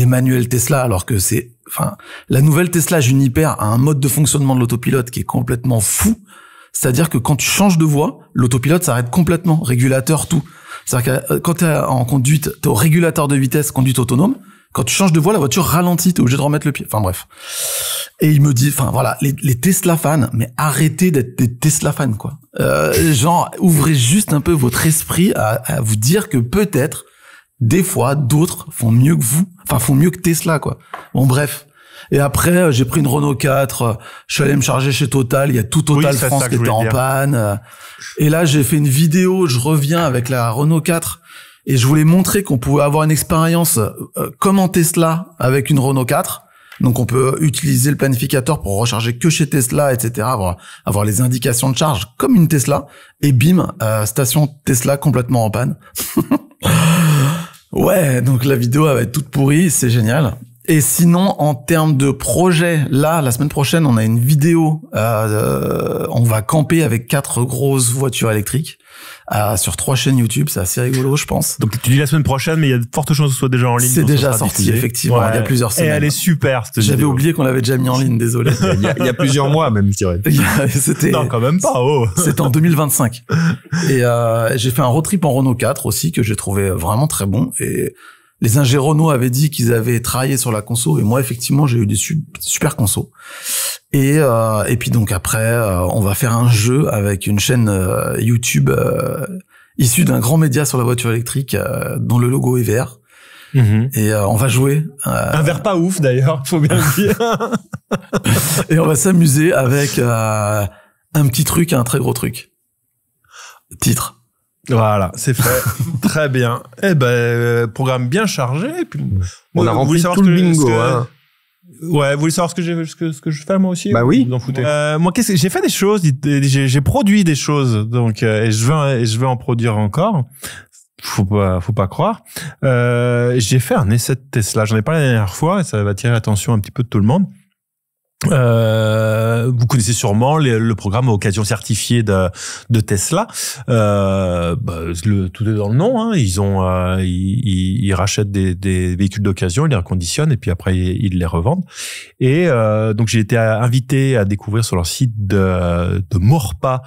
Speaker 2: manuels Tesla, alors que la nouvelle Tesla Juniper a un mode de fonctionnement de l'autopilote qui est complètement fou. C'est-à-dire que quand tu changes de voie, l'autopilote s'arrête complètement, régulateur, tout. C'est-à-dire que quand t'es en conduite, t'es au régulateur de vitesse, conduite autonome. Quand tu changes de voie, la voiture ralentit, t'es obligé de remettre le pied. Enfin bref. Et il me dit, voilà, les Tesla fans, mais arrêtez d'être des Tesla fans, quoi. Genre, ouvrez juste un peu votre esprit à vous dire que peut-être, des fois, d'autres font mieux que vous. Enfin, font mieux que Tesla, quoi. Bon, bref. Et après, j'ai pris une Renault 4, je suis allé me charger chez Total, il y a tout Total France qui était en panne. Et là, j'ai fait une vidéo, je reviens avec la Renault 4. Et je voulais montrer qu'on pouvait avoir une expérience comme en Tesla avec une Renault 4. Donc on peut utiliser le planificateur pour recharger que chez Tesla, etc. Avoir les indications de charge comme une Tesla. Et bim, station Tesla complètement en panne. Ouais, donc la vidéo elle va être toute pourrie, c'est génial. Et sinon, en termes de projet, là, la semaine prochaine, on a une vidéo. On va camper avec 4 grosses voitures électriques sur 3 chaînes YouTube. C'est assez rigolo, je pense.
Speaker 1: Donc tu dis la semaine prochaine, mais il y a de fortes chances que ce soit déjà en ligne.
Speaker 2: C'est déjà sorti, diffusé. Effectivement. Ouais. Il y a plusieurs semaines.
Speaker 1: Et elle est super, cette
Speaker 2: J'avais
Speaker 1: vidéo.
Speaker 2: oublié qu'on l'avait déjà mis en ligne, désolé.
Speaker 3: Il y a plusieurs mois, même, je dirais.
Speaker 1: Non, quand même pas, oh.
Speaker 2: C'était en 2025. Et j'ai fait un road trip en Renault 4 aussi, que j'ai trouvé vraiment très bon. Et les ingé Renault avaient dit qu'ils avaient travaillé sur la conso, et moi effectivement j'ai eu des super consos. Et puis donc après on va faire un jeu avec une chaîne YouTube issue d'un grand média sur la voiture électrique dont le logo est vert. Et on va jouer.
Speaker 1: Un vert pas ouf d'ailleurs, faut bien le dire.
Speaker 2: Et on va s'amuser avec un petit truc et un très gros truc. Titre.
Speaker 1: Voilà, c'est fait. Très bien. Eh ben, programme bien chargé. Et puis,
Speaker 3: on a rempli tout le bingo.
Speaker 1: Ouais, vous voulez savoir ce que je fais moi aussi?
Speaker 3: Bah oui.
Speaker 1: Vous en foutez. Moi, j'ai fait des choses, j'ai produit des choses, donc et je vais en produire encore. Faut pas croire. J'ai fait un essai de Tesla. J'en ai parlé la dernière fois et ça va attirer l'attention un petit peu de tout le monde. Vous connaissez sûrement le programme Occasion certifiée de Tesla. Tout est dans le nom. Hein. Ils rachètent des véhicules d'occasion, ils les reconditionnent et puis après ils les revendent. Et donc j'ai été invité à découvrir sur leur site de Morpa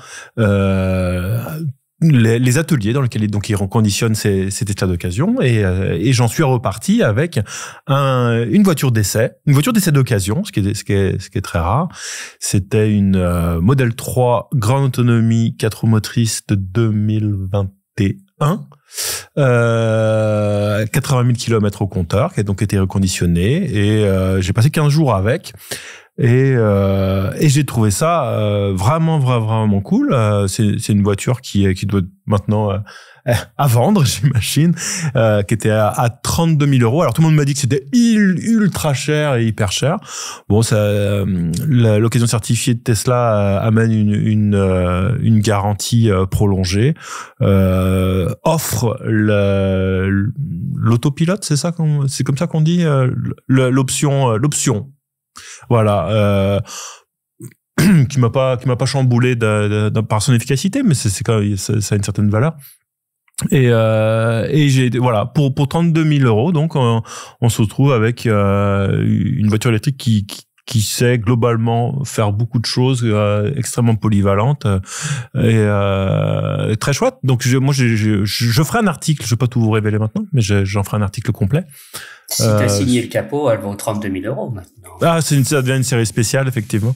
Speaker 1: les ateliers dans lesquels donc ils reconditionnent ces Tesla d'occasion et j'en suis reparti avec une voiture d'essai d'occasion, ce qui est très rare. C'était une Model 3 grande autonomie 4 roues motrices de 2021. 80 000 km au compteur qui a donc été reconditionné et j'ai passé 15 jours avec. Et j'ai trouvé ça vraiment cool. C'est une voiture qui doit maintenant à vendre, j'imagine, qui était à 32 000 euros. Alors tout le monde m'a dit que c'était ultra cher et hyper cher. Bon, ça, l'occasion certifiée de Tesla amène une garantie prolongée, offre l'autopilote, c'est comme ça qu'on dit, l'option. Voilà, qui m'a pas chamboulé par son efficacité, mais c'est quand même, ça a une certaine valeur. Et j'ai voilà pour 32 000 euros, donc on se retrouve avec une voiture électrique qui sait globalement faire beaucoup de choses, extrêmement polyvalente et très chouette. Donc je ferai un article, je vais pas tout vous révéler maintenant, mais j'en ferai un article complet.
Speaker 4: Si t'as signé le capot, elle vaut 32 000 euros maintenant.
Speaker 1: Ah, ça devient une série spéciale, effectivement.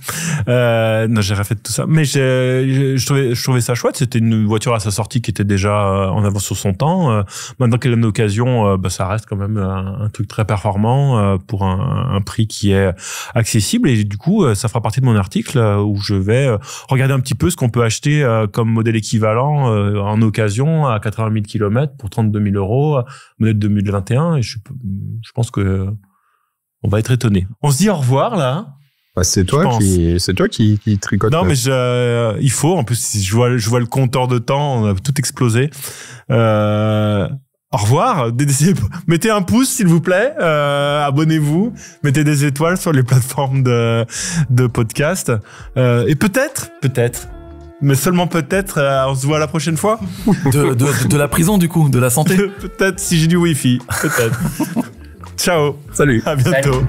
Speaker 1: Non, j'ai refait tout ça. Mais je trouvais ça chouette. C'était une voiture à sa sortie qui était déjà en avance sur son temps. Maintenant qu'elle a une occasion, ça reste quand même un truc très performant pour un prix qui est accessible. Et du coup, ça fera partie de mon article où je vais regarder un petit peu ce qu'on peut acheter comme modèle équivalent en occasion à 80 000 km pour 32 000 €, modèle 2021. Et je pense que on va être étonné. On se dit au revoir, là.
Speaker 3: Bah, c'est toi qui tricote.
Speaker 1: Non, mais il faut. En plus, je vois le compteur de temps. On a tout explosé. Au revoir. Mettez un pouce, s'il vous plaît. Abonnez-vous. Mettez des étoiles sur les plateformes de podcast. Et peut-être, mais seulement peut-être, on se voit la prochaine fois.
Speaker 2: De la prison, du coup, de la santé.
Speaker 1: Peut-être si j'ai du Wi-Fi. Peut-être. Ciao.
Speaker 3: Salut.
Speaker 1: À bientôt.
Speaker 4: Salut.